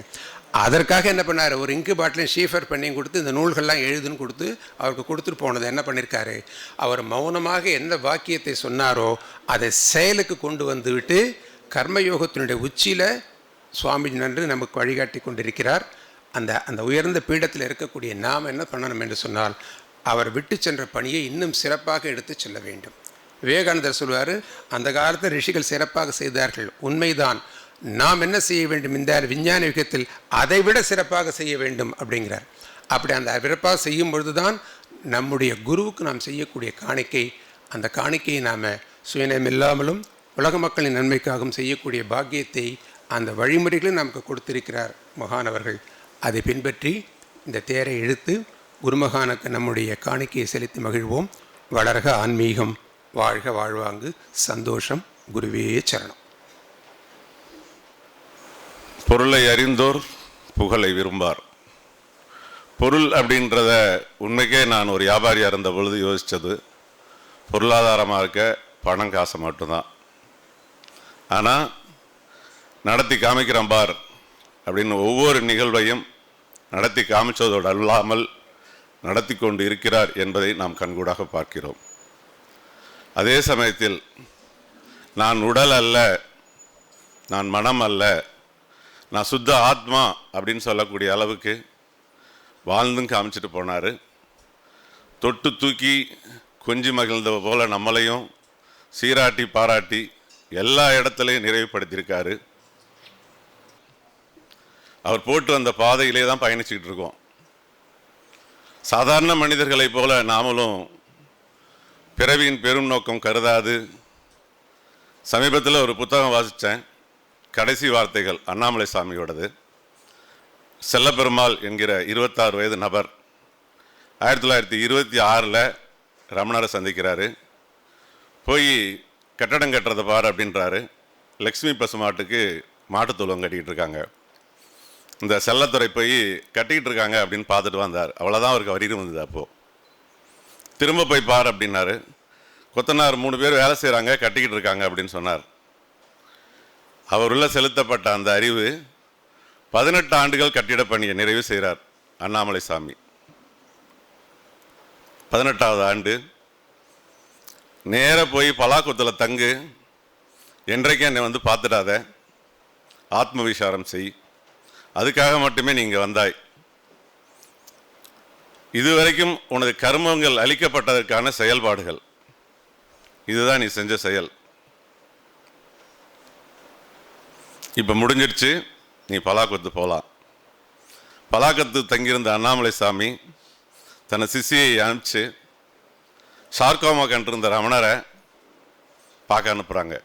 அதற்காக என்ன பண்ணார்? ஒரு இங்கு பாட்டிலையும் ஷீஃபர் பண்ணியும் கொடுத்து இந்த நூல்கள்லாம் எழுதுன்னு கொடுத்து அவருக்கு கொடுத்துட்டு போனது என்ன பண்ணியிருக்காரு? அவர் மௌனமாக எந்த வாக்கியத்தை சொன்னாரோ அதை செயலுக்கு கொண்டு வந்து விட்டு கர்மயோகத்தினுடைய உச்சியில் சுவாமிஜி நன்று நமக்கு வழிகாட்டி கொண்டிருக்கிறார். அந்த உயர்ந்த பீடத்தில் இருக்கக்கூடிய நாம் என்ன பண்ணணும் என்று சொன்னால், அவர் விட்டு சென்ற பணியை இன்னும் சிறப்பாக எடுத்து செல்ல வேண்டும். விவேகானந்தர் சொல்வார், அந்த காலத்தில் ரிஷிகள் சிறப்பாக செய்தார்கள், உண்மைதான். நாம் என்ன செய்ய வேண்டும்? இந்த விஞ்ஞான யுகத்தில் அதைவிட சிறப்பாக செய்ய வேண்டும் அப்படிங்கிறார். அப்படி அந்த சிறப்பாக செய்யும் பொழுது தான் நம்முடைய குருவுக்கு நாம் செய்யக்கூடிய காணிக்கை, அந்த காணிக்கையை நாம் சுயநலமில்லாமலும் உலக மக்களின் நன்மைக்காகவும் செய்யக்கூடிய பாக்கியத்தை அந்த வழிமுறைகளும் நமக்கு கொடுத்திருக்கிறார் மகானவர்கள். அதை பின்பற்றி இந்த தேரை இழுத்து குருமகானுக்கு நம்முடைய காணிக்கையை செலுத்தி மகிழ்வோம். வளர்க ஆன்மீகம், வாழ்க வாழ்வாங்கு, சந்தோஷம். குருவே சரணம்.
பொருளை அறிந்தோர் புகழை விரும்பார். பொருள் அப்படின்றத உண்மைக்கே நான் ஒரு வியாபாரியாக இருந்த பொழுது யோசித்தது, பொருளாதாரமாக இருக்க பணம் காசு மட்டும்தான். ஆனால் நடத்தி காமிக்கிறேன் பார் அப்படின்னு ஒவ்வொரு நிகழ்வையும் நடத்தி காமிச்சதோடு அல்லாமல் நடத்தி கொண்டு இருக்கிறார் என்பதை நாம் கண்கூடாக பார்க்கிறோம். அதே சமயத்தில் நான் உடல் அல்ல, நான் மனம் அல்ல, நான் சுத்த ஆத்மா அப்படின்னு சொல்லக்கூடிய அளவுக்கு வாழ்ந்தும் காமிச்சிட்டு போனார். தொட்டு தூக்கி கொஞ்சி மகிழ்ந்த போல் நம்மளையும் சீராட்டி பாராட்டி எல்லா இடத்துலையும் நிறைவுபடுத்தியிருக்காரு. அவர் போட்டு வந்த பாதையிலே தான் பயணிச்சுக்கிட்டு இருக்கோம். சாதாரண மனிதர்களைப் போல நாமளும் பிறவியின் பெரும் நோக்கம் கருதாது. சமீபத்தில் ஒரு புத்தகம் வாசித்தேன், கடைசி வார்த்தைகள், அண்ணாமலை சாமியோடது. செல்லப்பெருமாள் என்கிற 26 வயது நபர் 1926 ரமணரை சந்திக்கிறாரு. போய் கட்டடம் கட்டுறதை பாரு அப்படின்றாரு. லக்ஷ்மி பசுமாட்டுக்கு மாட்டுத்தூளம் கட்டிக்கிட்டு இருக்காங்க. இந்த செல்லத்துறை போய் கட்டிக்கிட்டு இருக்காங்க அப்படின்னு பார்த்துட்டு வந்தார். அவ்வளோதான் அவருக்கு அறிவு வந்தது. அப்போது திரும்ப போய் பார் அப்படின்னாரு. கொத்தனார் 3 பேர் வேலை செய்கிறாங்க, கட்டிக்கிட்டு இருக்காங்க அப்படின்னு சொன்னார். அவருள்ள செலுத்தப்பட்ட அந்த அறிவு 18 ஆண்டுகள் கட்டிட பணியை நிறைவு செய்கிறார் அண்ணாமலை சாமி. 18வது ஆண்டு நேராக போய் பலாக்குத்தில் தங்கு, என்றைக்கும் என்னை வந்து பார்த்துடாத, ஆத்ம விசாரம் செய், அதுக்காக மட்டுமே நீங்கள் வந்தாய் இதுவரைக்கும் உனது கர்மங்கள் அளிக்கப்பட்டதற்கான செயல்பாடுகள், இதுதான் நீ செஞ்ச செயல். இப்போ முடிஞ்சிடுச்சு, நீ பலாக்கத்து போகலாம். பலாக்கத்து தங்கியிருந்த அண்ணாமலை சாமி தன்னை சிஷியை அனுப்பிச்சு ஷார்கோமா கண்டிருந்த ரமணரை பார்க்க அனுப்புகிறாங்க.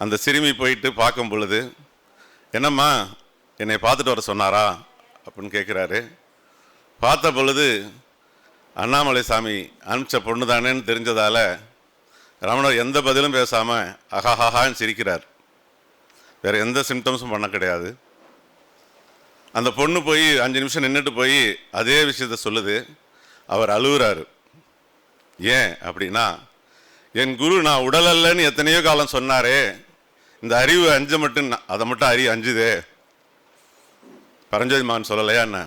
அந்த சிறுமி போயிட்டு பார்க்கும் பொழுது, என்னம்மா என்னை பார்த்துட்டு வர சொன்னாரா அப்படின்னு கேட்குறாரு. பார்த்த பொழுது அண்ணாமலை சாமி அனுப்பிச்ச பொண்ணு தானேன்னு தெரிஞ்சதால் ரமணர் எந்த பதிலும் பேசாமல் அஹாஹான்னு சிரிக்கிறார். வேறு எந்த சிம்டம்ஸும் பண்ண கிடையாது. அந்த பொண்ணு போய் 5 நிமிஷம் நின்றுட்டு போய் அதே விஷயத்த சொல்லுது. அவர் அழுகுறாரு. ஏன் அப்படின்னா, என் குரு நான் உடல் அல்லன்னு எத்தனையோ காலம் சொன்னாரே, இந்த அறிவு அஞ்ச மட்டும் அதை மட்டும் அஞ்சுதே. பரஞ்சோதி மகன் சொல்லலையா என்ன,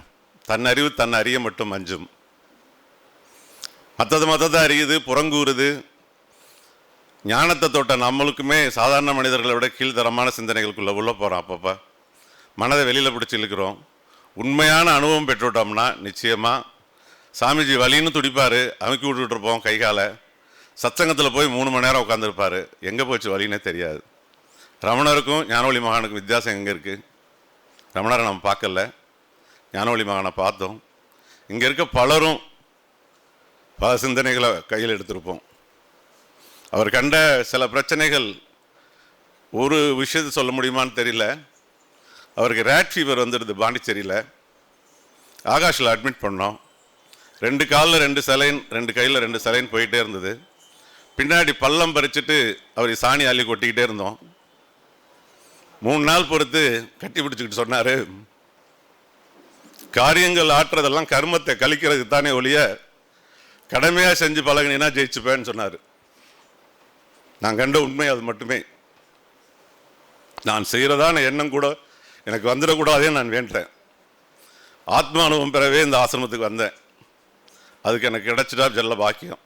தன் அறிவு தன் அறிய மட்டும் அஞ்சும், மற்றதை அறியுது புறங்கூறுது. ஞானத்தை தொட்ட நம்மளுக்குமே சாதாரண மனிதர்களை விட கீழ்த்தரமான சிந்தனைகளுக்குள்ளே உள்ள போகிறோம். அப்பப்போ மனதை வெளியில் பிடிச்சி இழுக்கிறோம். உண்மையான அனுபவம் பெற்றுவிட்டோம்னா நிச்சயமாக சாமிஜி வலின்னு துடிப்பார், அமுக்கி விட்டுருப்போம் கை காலை. சத்சங்கத்தில் போய் 3 மணி நேரம் உட்காந்துருப்பார், எங்கே போச்சு வலின்னே தெரியாது. ரமணருக்கும் ஞானவழி மகானுக்கும் வித்தியாசம் எங்கே இருக்குது? ரமணரை நம்ம பார்க்கல, ஞானவழி மகானை பார்த்தோம். இங்கே இருக்க பலரும் பல சிந்தனைகளை கையில் எடுத்திருப்போம். அவர் கண்ட சில பிரச்சனைகள் ஒரு விஷயத்தை சொல்ல முடியுமான்னு தெரியல. அவருக்கு ரேட் ஃபீவர் வந்துடுது பாண்டிச்சேரியில். ஆகாஷில் அட்மிட் பண்ணோம். 2 காலில் 2 சலைன், 2 கையில் 2 சலைன் போயிட்டே இருந்தது. பின்னாடி பள்ளம் பறிச்சுட்டு அவர் சாணி அள்ளி கொட்டிக்கிட்டே இருந்தோம். 3 நாள் பொறுத்து கட்டி பிடிச்சிக்கிட்டு சொன்னார், காரியங்கள் ஆற்றுறதெல்லாம் கர்மத்தை கழிக்கிறதுக்கு தானே ஒழிய கடமையாக செஞ்சு பழகினா ஜெயிச்சுப்பேன்னு சொன்னார். நான் கண்ட உண்மை அது மட்டுமே. நான் செய்கிறதான எண்ணம் கூட எனக்கு வந்துடக்கூடாதே நான் வேண்டேன். ஆத்மா அனுபவம் பெறவே இந்த ஆசிரமத்துக்கு வந்தேன். அதுக்கு எனக்கு கிடைச்சிட்டா ஜெல்ல பாக்கியம்.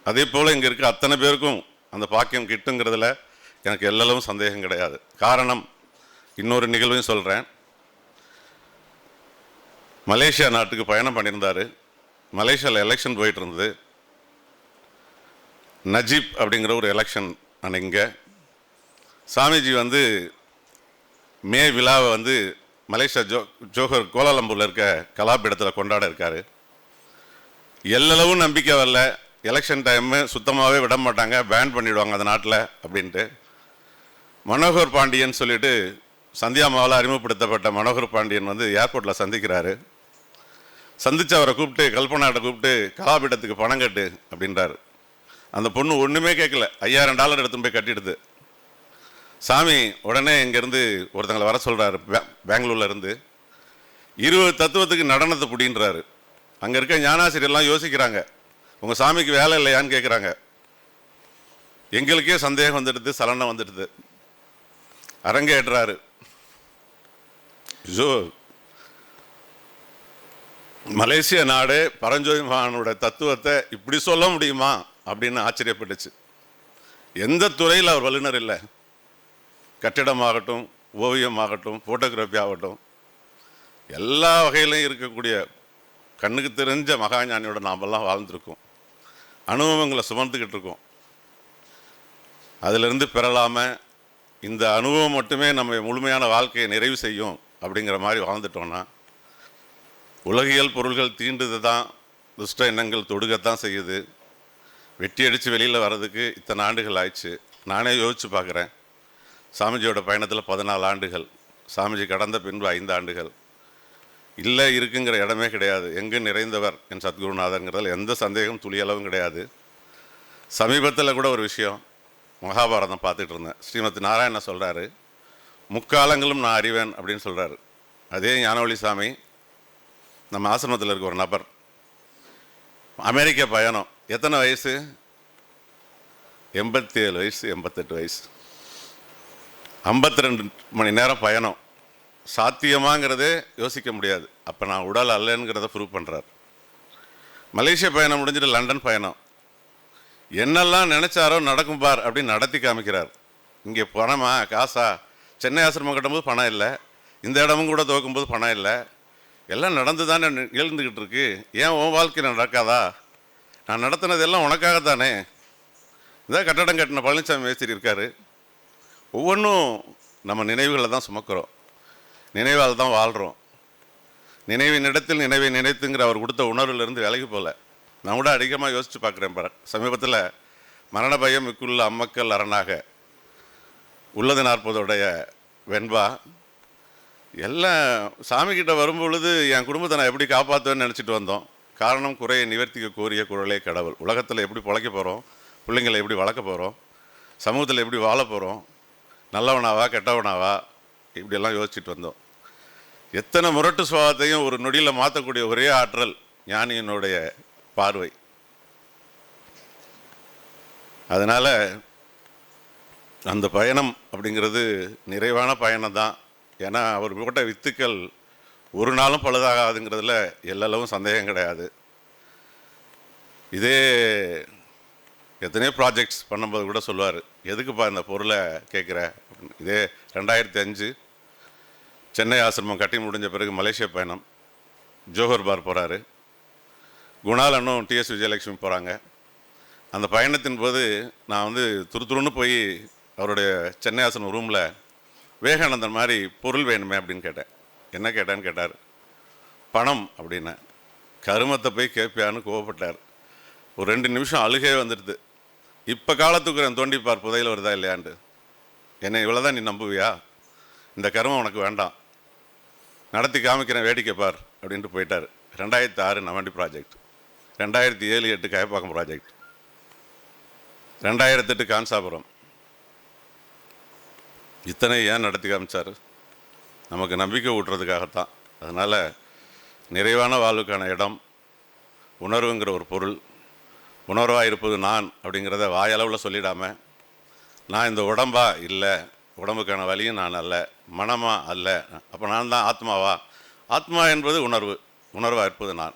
அதே போல் இங்கே இருக்க அத்தனை பேருக்கும் அந்த பாக்கியம் கிட்டுங்கிறதுல எனக்கு எல்லளவும் சந்தேகம் கிடையாது. காரணம், இன்னொரு நிகழ்வையும் சொல்கிறேன். மலேசியா நாட்டுக்கு பயணம் பண்ணியிருந்தார். மலேசியாவில் எலெக்ஷன் போயிட்டு இருந்தது. நஜீப் அப்படிங்கிற ஒரு எலெக்ஷன் அன்னைங்க. சாமிஜி மே விழாவை மலேசியா ஜோஹர் கோலாலம்பூரில் இருக்க கலாபீடத்தில் கொண்டாட இருக்கார். எல்லளவும் நம்பிக்கை வரல. எலெக்ஷன் டைமு சுத்தமாகவே விட மாட்டாங்க, பேன் பண்ணிவிடுவாங்க அந்த நாட்டில் அப்படின்ட்டு. மனோகர் பாண்டியன் சொல்லிட்டு சந்தியாமாவில் அறிமுகப்படுத்தப்பட்ட மனோகர் பாண்டியன் ஏர்போர்ட்டில் சந்திக்கிறாரு. சந்தித்து அவரை கூப்பிட்டு, கல்பனாட்ட கூப்பிட்டு, கலாபீடத்துக்கு பணம் கட்டு அப்படின்றாரு. அந்த பொண்ணு ஒன்றுமே கேட்கல, $5000 எடுத்துன்னு போய் கட்டிடுது. சாமி உடனே இங்கேருந்து ஒருத்தங்களை வர சொல்கிறாரு, பெங்களூர்லேருந்து. 20 தத்துவத்துக்கு நடனத்தை பிடின்றாரு. அங்கே இருக்க ஞானாசிரியர்லாம் யோசிக்கிறாங்க, உங்கள் சாமிக்கு வேலை இல்லையான்னு கேட்குறாங்க. எங்களுக்கே சந்தேகம் வந்துடுது, சலனம் வந்துடுது. அரங்கேற்றாரு. மலேசிய நாடு பரஞ்சோதி மகானோட தத்துவத்தை இப்படி சொல்ல முடியுமா அப்படின்னு ஆச்சரியப்பட்டுச்சு. எந்த துறையில் அவர் வல்லுநர் இல்லை. கட்டிடமாகட்டும், ஓவியமாகட்டும், ஃபோட்டோகிராஃபி ஆகட்டும், எல்லா வகையிலையும் இருக்கக்கூடிய கண்ணுக்கு தெரிஞ்ச மகாஞானியோட நாமெல்லாம் வாழ்ந்துருக்கோம். அனுபவங்களை சுமந்துக்கிட்டு இருக்கோம். அதிலிருந்து பெறலாமல் இந்த அனுபவம் மட்டுமே நம்ம முழுமையான வாழ்க்கையை நிறைவு செய்யும் அப்படிங்கிற மாதிரி வாழ்ந்துட்டோன்னா, உலகியல் பொருள்கள் தீண்டுது தான், துஷ்ட எண்ணங்கள் தொடுகத்தான் செய்யுது. வெட்டி அடித்து வெளியில் வர்றதுக்கு இத்தனை ஆண்டுகள் ஆயிடுச்சு. நானே யோசித்து பார்க்குறேன். சாமிஜியோட பயணத்தில் 14 ஆண்டுகள், சாமிஜி கடந்த பின்பு 5 ஆண்டுகள். இல்லை இருக்குங்கிற இடமே கிடையாது. எங்கு நிறைந்தவர் என் சத்குருநாதர்ங்கிறதுல எந்த சந்தேகம் துளியளவும் கிடையாது. சமீபத்தில் கூட ஒரு விஷயம், மகாபாரதம் பார்த்துட்டு இருந்தேன். ஸ்ரீமத் நாராயணன் சொல்கிறாரு, முக்காலங்களும் நான் அறிவேன் அப்படின்னு சொல்கிறாரு. அதே ஞானவழி சாமி நம்ம ஆசிரமத்தில் இருக்க ஒரு நபர், அமெரிக்க பயணம். எத்தனை வயசு? 87 வயசு, 88 வயசு, 52 மணி நேரம் பயணம். சாத்தியமாங்கிறதே யோசிக்க முடியாது. அப்போ நான் உடல் அல்லங்கிறத ப்ரூவ் பண்ணுறார். மலேசியா பயணம் முடிஞ்சிட்டு லண்டன் பயணம். என்னெல்லாம் நினச்சாரோ நடக்கும் பார் அப்படின்னு நடத்தி காமிக்கிறார். இங்கே பணமா காசா? சென்னை ஆசிரமம் கட்டும்போது பணம் இல்லை, இந்த இடமும் கூட துவக்கும்போது பணம் இல்லை. எல்லாம் நடந்து தானே நிகழ்ந்துக்கிட்டு இருக்கு, ஏன் உன் வாழ்க்கையில் நடக்காதா? நான் நடத்தினது எல்லாம் உனக்காகத்தானே. இதான் கட்டடம் கட்டின பழனிசாமி மேஸ்திரி இருக்கார். ஒவ்வொன்றும் நம்ம நினைவுகளை தான் சுமக்கிறோம், நினைவால் தான் வாழ்கிறோம். நினைவின் இடத்தில் நினைவை நினைத்துங்கிற அவர் கொடுத்த உணர்வுலேருந்து விலகி போகல. நான் கூட அதிகமாக யோசித்து பார்க்குறேன். சமீபத்தில் மரண பயம் மிக்குள்ள அம்மக்கள் அரணாக உள்ளது 40 வெண்பா எல்லாம் சாமிக்கிட்ட வரும்பொழுது என் குடும்பத்தை நான் எப்படி காப்பாற்றுவேன்னு நினச்சிட்டு வந்தோம். காரணம் குறையை நிவர்த்திக்க கோரிய குரலே கடவுள். உலகத்தில் எப்படி பிழைக்க போகிறோம், பிள்ளைங்களை எப்படி வளர்க்க போகிறோம், சமூகத்தில் எப்படி வாழ போகிறோம், நல்லவனாவா கெட்டவனாவா, இப்படியெல்லாம் யோசிச்சுட்டு வந்தோம். எத்தனை முரட்டு சுபாவத்தையும் ஒரு நொடியில் மாற்றக்கூடிய ஒரே ஆற்றல் ஞானியினுடைய பார்வை. அதனால் அந்த பயணம் அப்படிங்கிறது நிறைவான பயணம் தான். ஏன்னா அவர் போட்ட வித்துக்கள் ஒரு நாளும் பழுதாகாதுங்கிறதுல எல்லளவும் சந்தேகம் கிடையாது. இதே எத்தனையோ ப்ராஜெக்ட்ஸ் பண்ணும்போது கூட சொல்லுவார், எதுக்குப்பா இந்த பொருளை கேட்குற அப்படின்னு. இதே 2005 சென்னை ஆசிரமம் கட்டி முடிஞ்ச பிறகு மலேசியா பயணம், ஜோஹர் பார் போகிறாரு, குணாலனும் டிஎஸ் விஜயலட்சுமி போகிறாங்க. அந்த பயணத்தின் போது நான் துருத்துருன்னு போய் அவருடைய சென்னை ஆசிரமம் ரூமில் விவேகானந்தன் மாதிரி பொருள் வேணுமே அப்படின்னு கேட்டேன். என்ன கேட்டான்னு கேட்டார். பணம் அப்படின்னா. கருமத்தை போய் கேட்பியான்னு கோவப்பட்டார். ஒரு 2 நிமிஷம் அழுகே வந்துடுது. இப்போ காலத்துக்கு என் தோண்டிப்பார் புதையில் வருதா இல்லையாண்டு. என்னை இவ்வளோதான் நீ நம்புவியா? இந்த கருமம் உனக்கு வேண்டாம், நடத்தி காமிக்கிறேன், வேடிக்கை பார் அப்படின்ட்டு போயிட்டார். 2006 நவண்டி ப்ராஜெக்ட், 2007-08 கயப்பாக்கம் ப்ராஜெக்ட், 2008 காஞ்சாபுரம். இத்தனை ஏன் நடத்தி காமிச்சார்? நமக்கு நம்பிக்கை ஊட்டுறதுக்காகத்தான். அதனால் நிறைவான வாழ்வுக்கான இடம் உணர்வுங்கிற ஒரு பொருள். உணர்வாக இருப்பது நான் அப்படிங்கிறத வாயளவில் சொல்லிடாமல், நான் இந்த உடம்பா இல்லை, உடம்புக்கான வலியும் நான் அல்ல, மனமா அல்ல, அப்போ நான் தான் ஆத்மாவா? ஆத்மா என்பது உணர்வு, உணர்வாக இருப்பது நான்.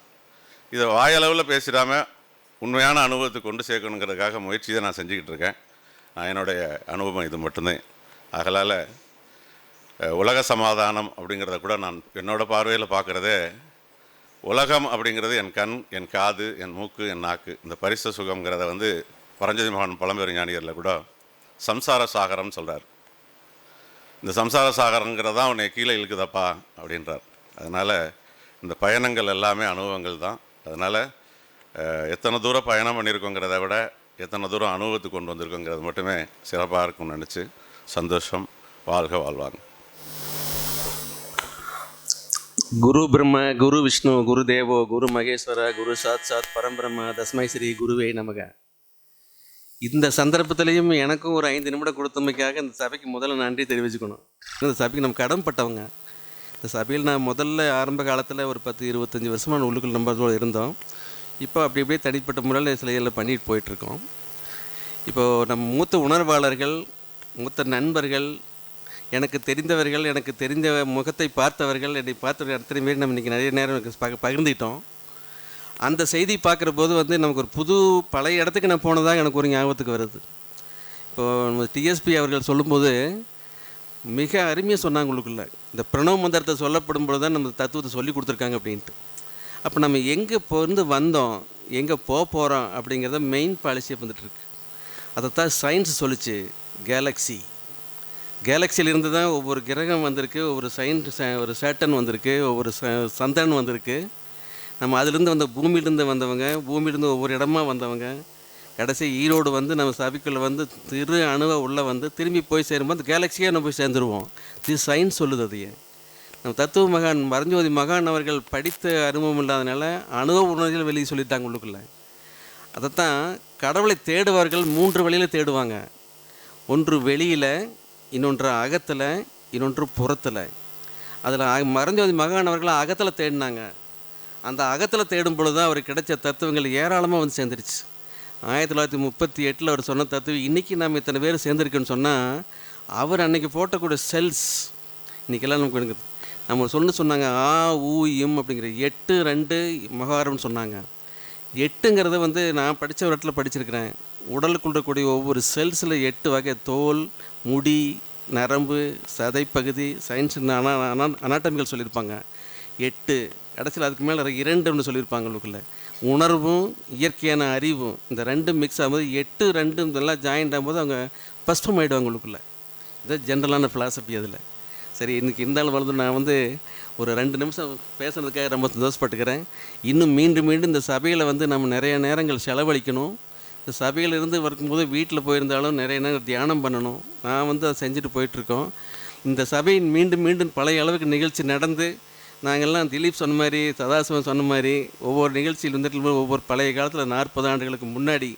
இதை வாயளவில் பேசிடாமல் உண்மையான அனுபவத்தை கொண்டு சேர்க்கணுங்கிறதுக்காக முயற்சி தான் நான் செஞ்சுக்கிட்டு இருக்கேன். என்னுடைய அனுபவம் இது மட்டும்தான். ஆகலால் உலக சமாதானம் அப்படிங்கிறத கூட நான் என்னோடய பார்வையில் பார்க்குறதே, உலகம் அப்படிங்கிறது என் கண், என் காது, என் மூக்கு, என் நாக்கு. இந்த பரிசு சுகங்கிறத பரஞ்சோதி மகான் பழம்பெரும் ஞானியரில் கூட சம்சார சாகரம்னு சொல்கிறார். இந்த சம்சார சாகரங்கிறதான் உன்னை கீழே இழுக்குதப்பா அப்படின்றார். அதனால் இந்த பயணங்கள் எல்லாமே அனுபவங்கள் தான். அதனால் எத்தனை தூரம் பயணம் பண்ணியிருக்கோங்கிறத விட எத்தனை தூரம் அனுபவத்துக்கு கொண்டு வந்திருக்கோங்கிறது மட்டுமே சிறப்பாக இருக்கும்னு நினச்சி சந்தோஷம். வாழ்க வாழ்வாங்க.
குரு பிரம்ம குரு விஷ்ணு குரு தேவோ குரு மகேஸ்வர குரு சாத் பரம்பிரம்ம தஸ்மை ஸ்ரீ குருவே நமக. இந்த சந்தர்ப்பத்திலையும் எனக்கும் ஒரு 5 நிமிடம் கொடுத்தமைக்காக இந்த சபைக்கு முதல்ல நன்றி தெரிவிச்சுக்கணும். இந்த சபைக்கு நம்ம கடன்பட்டவங்க. இந்த சபையில் நான் முதல்ல ஆரம்ப காலத்தில் ஒரு 10-25 வருஷமாக உள்ளுக்குள் நம்பர்களோடு இருந்தோம். இப்போ அப்படி அப்படியே தனிப்பட்ட முறையில் சில இதில் பண்ணிட்டு போயிட்டுருக்கோம். இப்போது நம்ம மூத்த உணர்வாளர்கள், மூத்த நண்பர்கள், எனக்கு தெரிந்தவர்கள், எனக்கு தெரிந்த முகத்தை பார்த்தவர்கள், என்னை பார்த்தவர்கள் அத்தனை பேர் நம்ம இன்றைக்கி நிறைய நேரம் எனக்கு பகிர்ந்துக்கிட்டோம். அந்த செய்தி பார்க்குற போது நமக்கு ஒரு புது பழைய இடத்துக்கு நான் போனதாக எனக்கு ஒரு ஞாபகத்துக்கு வருது. இப்போது நம்ம டிஎஸ்பி அவர்கள் சொல்லும்போது மிக அருமையாக சொன்னாங்க. உங்களுக்குள்ள இந்த பிரணவ மந்திரத்தை சொல்லப்படும் பொழுது தான் நம்ம தத்துவத்தை சொல்லி கொடுத்துருக்காங்க அப்படின்ட்டு. அப்போ நம்ம எங்கே வந்தோம், எங்கே போகிறோம் அப்படிங்கிறத மெயின் பாலிசியாக வந்துட்டுருக்கு. அதைத்தான் சயின்ஸ் சொல்லிச்சு. கேலக்சியிலிருந்து தான் ஒவ்வொரு கிரகம் வந்திருக்கு, ஒவ்வொரு ஒரு சேட்டன் வந்திருக்கு, ஒவ்வொரு சந்திரன் வந்திருக்கு. நம்ம அதிலிருந்து பூமியிலேருந்து வந்தவங்க, பூமியிலேருந்து ஒவ்வொரு இடமா வந்தவங்க, கடைசி ஈரோடு நம்ம சபைக்குள்ளே திரு அணுவை உள்ளே திரும்பி போய் சேரும்போது அந்த கேலக்சியாக நம்ம போய் சேர்ந்துருவோம். இது சயின்ஸ் சொல்லுது. அதையே நம்ம தத்துவ மகான் பரஞ்சோதி மகான் அவர்கள் படித்த அனுபவம் இல்லாதனால அணுவ உணர்வுகள் வெளியே சொல்லிட்டாங்க உள்ளுக்குள்ளே. அதைத்தான் கடவுளை தேடுவார்கள் 3 வழியில் தேடுவாங்க. ஒன்று வெளியில், இன்னொன்று அகத்தில், இன்னொன்று புறத்தில். அதில் பரஞ்சோதி மகான் அவர்கள் அகத்தில் தேடினாங்க. அந்த அகத்தில் தேடும் பொழுது தான் அவருக்கு கிடைச்ச தத்துவங்கள் ஏராளமாக சேர்ந்துருச்சு. 1938 அவர் சொன்ன தத்துவம் இன்றைக்கி நம்ம இத்தனை பேர் சேர்ந்துருக்குன்னு சொன்னால், அவர் அன்றைக்கி போட்டக்கூடிய செல்ஸ் இன்றைக்கெல்லாம் நமக்கு இருக்குது. நம்ம சொன்னாங்க ஆ ஊ இம் அப்படிங்கிற 8-2 மகாரம்னு சொன்னாங்க. 8ங்கிறத நான் படித்த ஒரு இடத்துல படிச்சிருக்கிறேன். உடலுக்குள்ள கூடிய ஒவ்வொரு செல்ஸில் 8 வகை, தோல், முடி, நரம்பு, சதைப்பகுதி, சயின்ஸ் அனாட்டமிகள் சொல்லியிருப்பாங்க. 8 கடைசியில் அதுக்கு மேலே 2 ஒன்று சொல்லியிருப்பாங்க உங்களுக்குள்ள. உணர்வும் இயற்கையான அறிவும் இந்த 2 மிக்ஸ் ஆகும்போது 8 2 இதெல்லாம் ஜாயிண்ட் ஆகும்போது அவங்க பஸ்டம் ஆகிடுவாங்க உங்களுக்குள்ள. இது ஜென்ரலான ஃபிலாசபி அதில். சரி, இன்றைக்கி இருந்தாலும் வளர்ந்து நான் வந்து ஒரு 2 நிமிஷம் பேசுனதுக்காக ரொம்ப சந்தோஷப்பட்டுக்கிறேன். இன்னும் மீண்டும் இந்த சபையில் வந்து நம்ம நிறைய நேரங்கள் செலவழிக்கணும். இந்த சபையில் இருந்து வரும்போது வீட்டில் போயிருந்தாலும் நிறைய நேரம் தியானம் பண்ணணும். நான் வந்து அதை செஞ்சுட்டு போயிட்டுருக்கோம். இந்த சபையின் மீண்டும் பழைய அளவுக்கு நிகழ்ச்சி நடந்து நாங்கள்லாம் திலீப் சொன்ன மாதிரி, சதாசிவம் சொன்ன மாதிரி ஒவ்வொரு நிகழ்ச்சியில் வந்துட்டு ஒவ்வொரு பழைய காலத்தில் 40 ஆண்டுகளுக்கு முன்னாடி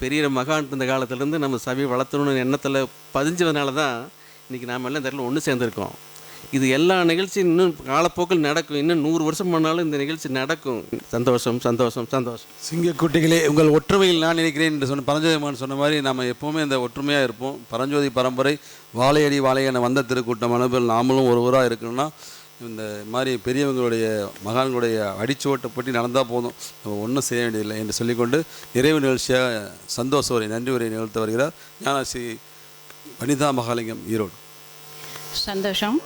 பெரிய மகான் இருந்த காலத்துலேருந்து நம்ம சபையை வளர்த்தணும்னு எண்ணத்தில் பதிஞ்சதுனால தான் இன்றைக்கி நாம் எல்லாம் இந்த இடத்துல ஒன்று சேர்ந்துருக்கோம். இது எல்லா நிகழ்ச்சியும் இன்னும் காலப்போக்கில் நடக்கும். இன்னும் 100 வருஷம் பண்ணாலும் இந்த நிகழ்ச்சி நடக்கும். சந்தோஷம் சந்தோஷம் சந்தோஷம்.
சிங்கக்குட்டிகளே, உங்கள் ஒற்றுமையில் நான் நினைக்கிறேன் என்று சொன்ன பரஞ்சோதிமான் சொன்ன மாதிரி நம்ம எப்போவுமே அந்த ஒற்றுமையாக இருப்போம். பரஞ்சோதி பரம்பரை வாழையடி வாழையான வந்த திருக்கூட்டம் அனுபவம் நாமளும் ஒருவராக இருக்கணும்னா இந்த மாதிரி பெரியவங்களுடைய மகான்களுடைய அடிச்சுவட்டை பற்றி நடந்தால் போதும், நம்ம ஒன்றும் செய்ய வேண்டியதில்லை என்று சொல்லிக்கொண்டு நிறைவு நிகழ்ச்சியாக சந்தோஷ உரை நன்றி உரை நிகழ்த்த வருகிறார் ஞானஸ்ரீ வனிதா மகாலிங்கம், ஈரோடு.
சந்தோஷம்.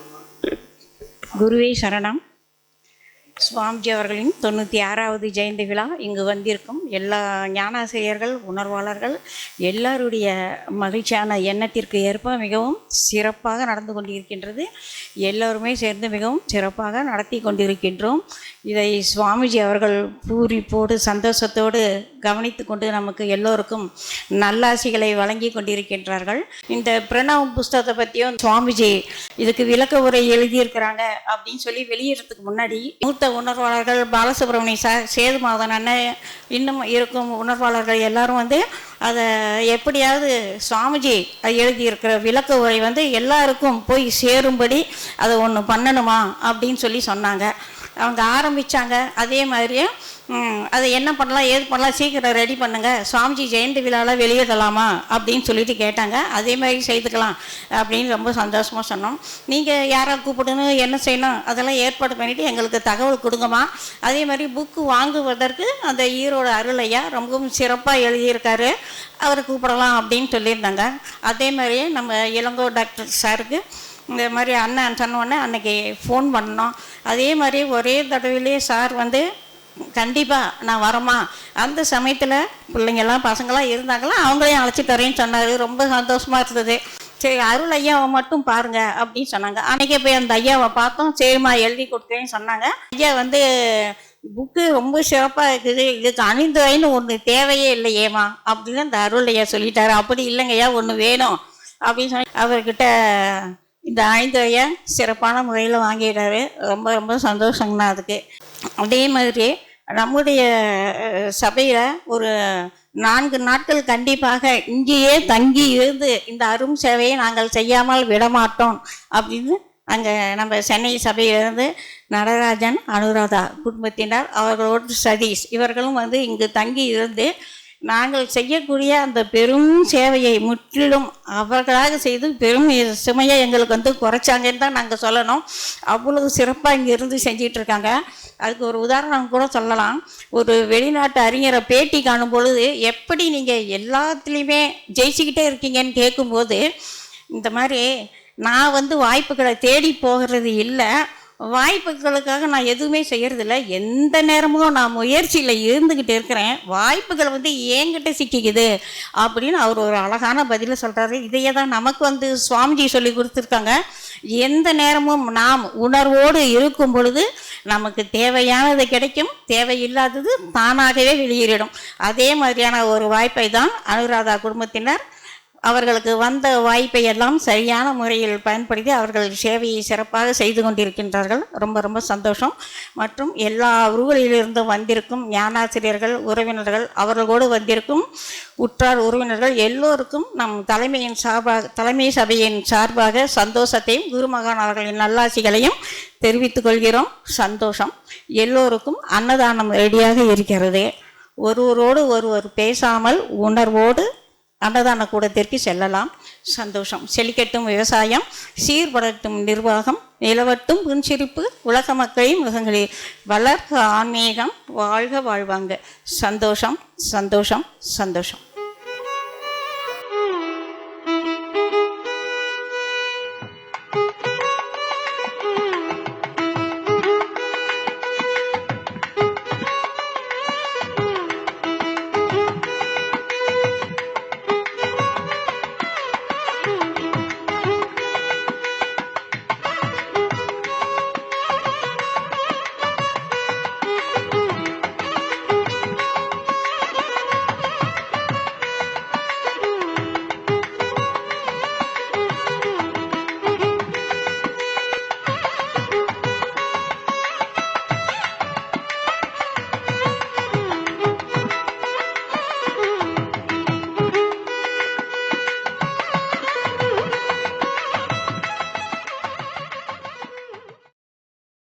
குருவே சரணம். சுவாமிஜி அவர்களின் 96வது ஜெயந்தி விழா இங்கு வந்திருக்கும் எல்லா ஞானாசிரியர்கள், உணர்வாளர்கள் எல்லாருடைய மகிழ்ச்சியான எண்ணத்திற்கு ஏற்ப மிகவும் சிறப்பாக நடந்து கொண்டிருக்கின்றது. எல்லோருமே சேர்ந்து மிகவும் சிறப்பாக நடத்தி கொண்டிருக்கின்றோம். இதை சுவாமிஜி அவர்கள் பூரிப்போடு சந்தோஷத்தோடு கவனித்து கொண்டு நமக்கு எல்லோருக்கும் நல்லாசிகளை வழங்கி கொண்டிருக்கின்றார்கள். இந்த பிரணவம் புஸ்தகத்தை பற்றியும் சுவாமிஜி இதுக்கு விளக்க உரை எழுதியிருக்கிறாங்க அப்படின்னு சொல்லி வெளியிடறதுக்கு முன்னாடி மூத்த உணர்வாளர்கள் பாலசுப்ரமணிய சார், சேதுமாதன் அண்ணன், இன்னும் இருக்கும் உணர்வாளர்கள் எல்லாரும் வந்து அதை எப்படியாவது சுவாமிஜி எழுதியிருக்கிற விளக்க உரை வந்து எல்லாருக்கும் போய் சேரும்படி அதை ஒன்று பண்ணணுமா அப்படின்னு சொல்லி சொன்னாங்க. அவங்க ஆரம்பித்தாங்க. அதே மாதிரியே அதை என்ன பண்ணலாம் ஏது பண்ணலாம் சீக்கிரம் ரெடி பண்ணுங்கள், சுவாமிஜி ஜெயந்தி விழாவில் வெளியிடலாமா அப்படின்னு சொல்லிட்டு கேட்டாங்க. அதே மாதிரி செய்துக்கலாம் அப்படின்னு ரொம்ப சந்தோஷமாக சொன்னோம். நீங்கள் யாரை கூப்பிடணும், என்ன செய்யணும் அதெல்லாம் ஏற்பாடு பண்ணிவிட்டு எங்களுக்கு தகவல் கொடுங்கம்மா. அதே மாதிரி புக்கு வாங்குவதற்கு அந்த ஈரோடு அருளையா ரொம்பவும் சிறப்பாக எழுதியிருக்காரு, அவரை கூப்பிடலாம் அப்படின்னு சொல்லியிருந்தாங்க. அதே மாதிரியே நம்ம இளங்கோ டாக்டர் சாருக்கு இந்த மாதிரி அண்ணன் சொன்னோடனே அன்றைக்கி ஃபோன் பண்ணோம். அதே மாதிரி ஒரே தடவையிலே சார் வந்து கண்டிப்பாக நான் வரமா, அந்த சமயத்தில் பிள்ளைங்கள்லாம் பசங்களாம் இருந்தாங்களா அவங்களையும் அழைச்சிட்டு வரேன்னு சொன்னார். ரொம்ப சந்தோஷமாக இருந்தது. சரி, அருள் ஐயாவை மட்டும் பாருங்கள் அப்படின்னு சொன்னாங்க. அன்றைக்கே போய் அந்த ஐயாவை பார்த்தோம். சரிம்மா எழுதி கொடுக்குறேன்னு சொன்னாங்க. ஐயா வந்து புக்கு ரொம்ப சிறப்பாக இருக்குது, இதுக்கு அணிந்துரைன்னு ஒன்று தேவையே இல்லையேம்மா அப்படின்னு அந்த அருள் ஐயா சொல்லிட்டாரு. அப்படி இல்லைங்கய்யா, ஒன்று வேணும் அப்படின்னு சொல்லி அவர்கிட்ட இந்த 5 சிறப்பான முறையில் வாங்கிட்டாரு. ரொம்ப ரொம்ப சந்தோஷங்கண்ணா அதுக்கு. அதே மாதிரி நம்முடைய சபையில் ஒரு 4 நாட்கள் கண்டிப்பாக இங்கேயே தங்கி இருந்து இந்த அரும் சேவையை நாங்கள் செய்யாமல் விடமாட்டோம் அப்படின்னு அங்கே நம்ம சென்னை சபையிலிருந்து நடராஜன், அனுராதா குடும்பத்தினர், அவர்களோடு சதீஷ் இவர்களும் வந்து இங்கு தங்கி இருந்து நாங்கள் செய்யக்கூடிய அந்த பெரும் சேவையை முற்றிலும் அவர்களாக செய்து பெரும் சுமையை எங்களுக்கு வந்து குறைச்சாங்கன்னு தான் நாங்கள் சொல்லணும். அவ்வளவு சிறப்பாக இங்கே இருந்து செஞ்சிட்ருக்காங்க. அதுக்கு ஒரு உதாரணம் கூட சொல்லலாம். ஒரு வெளிநாட்டு அறிஞரை பேட்டி காணும் பொழுது எப்படி நீங்கள் எல்லாத்துலேயுமே ஜெயிச்சுக்கிட்டே இருக்கீங்கன்னு கேட்கும்போது, இந்த மாதிரி நான் வந்து வாய்ப்புகளை தேடி போகிறது இல்லை, வாய்ப்புகளுக்காக நான் எதுவுமே செய்கிறதில்ல, எந்த நேரமும் நான் முயற்சியில் இருந்துக்கிட்டு இருக்கிறேன், வாய்ப்புகள் வந்து என்கிட்ட சிக்கிக்குது அப்படின்னு அவர் ஒரு அழகான பதிலை சொல்கிறாரு. இதையே தான் நமக்கு வந்து சுவாமிஜி சொல்லி கொடுத்துருக்காங்க. எந்த நேரமும் நாம் உணர்வோடு இருக்கும் பொழுது நமக்கு தேவையானது கிடைக்கும், தேவையில்லாதது தானாகவே வெளியேறிடும். அதே மாதிரியான ஒரு வாய்ப்பை தான் அனுராதா குடும்பத்தினர் அவர்களுக்கு வந்த வாய்ப்பை எல்லாம் சரியான முறையில் பயன்படுத்தி அவர்கள் சேவையை சிறப்பாக செய்து கொண்டிருக்கின்றார்கள். ரொம்ப ரொம்ப சந்தோஷம். மற்றும் எல்லா ஊர்களிலிருந்தும் வந்திருக்கும் ஞானாசிரியர்கள், உறவினர்கள், அவர்களோடு வந்திருக்கும் உற்றார் உறவினர்கள் எல்லோருக்கும் நம் தலைமை சபையின் சார்பாக சந்தோஷத்தையும் குருமகான் அவர்களின் நல்லாசிகளையும் தெரிவித்துக் கொள்கிறோம். சந்தோஷம். எல்லோருக்கும் அன்னதானம் ரெடியாக இருக்கிறது. ஒருவரோடு ஒருவர் பேசாமல் உணர்வோடு அன்னதான கூடத்திற்கு செல்லலாம். சந்தோஷம். செழிக்கட்டும் விவசாயம், சீர்படட்டும் நிர்வாகம், நிலவட்டும் புன்சிரிப்பு, உலக மக்களின் முகங்களில் வளர்க ஆன்மீகம், வாழ்க வாழ்வாங்க. சந்தோஷம் சந்தோஷம் சந்தோஷம்.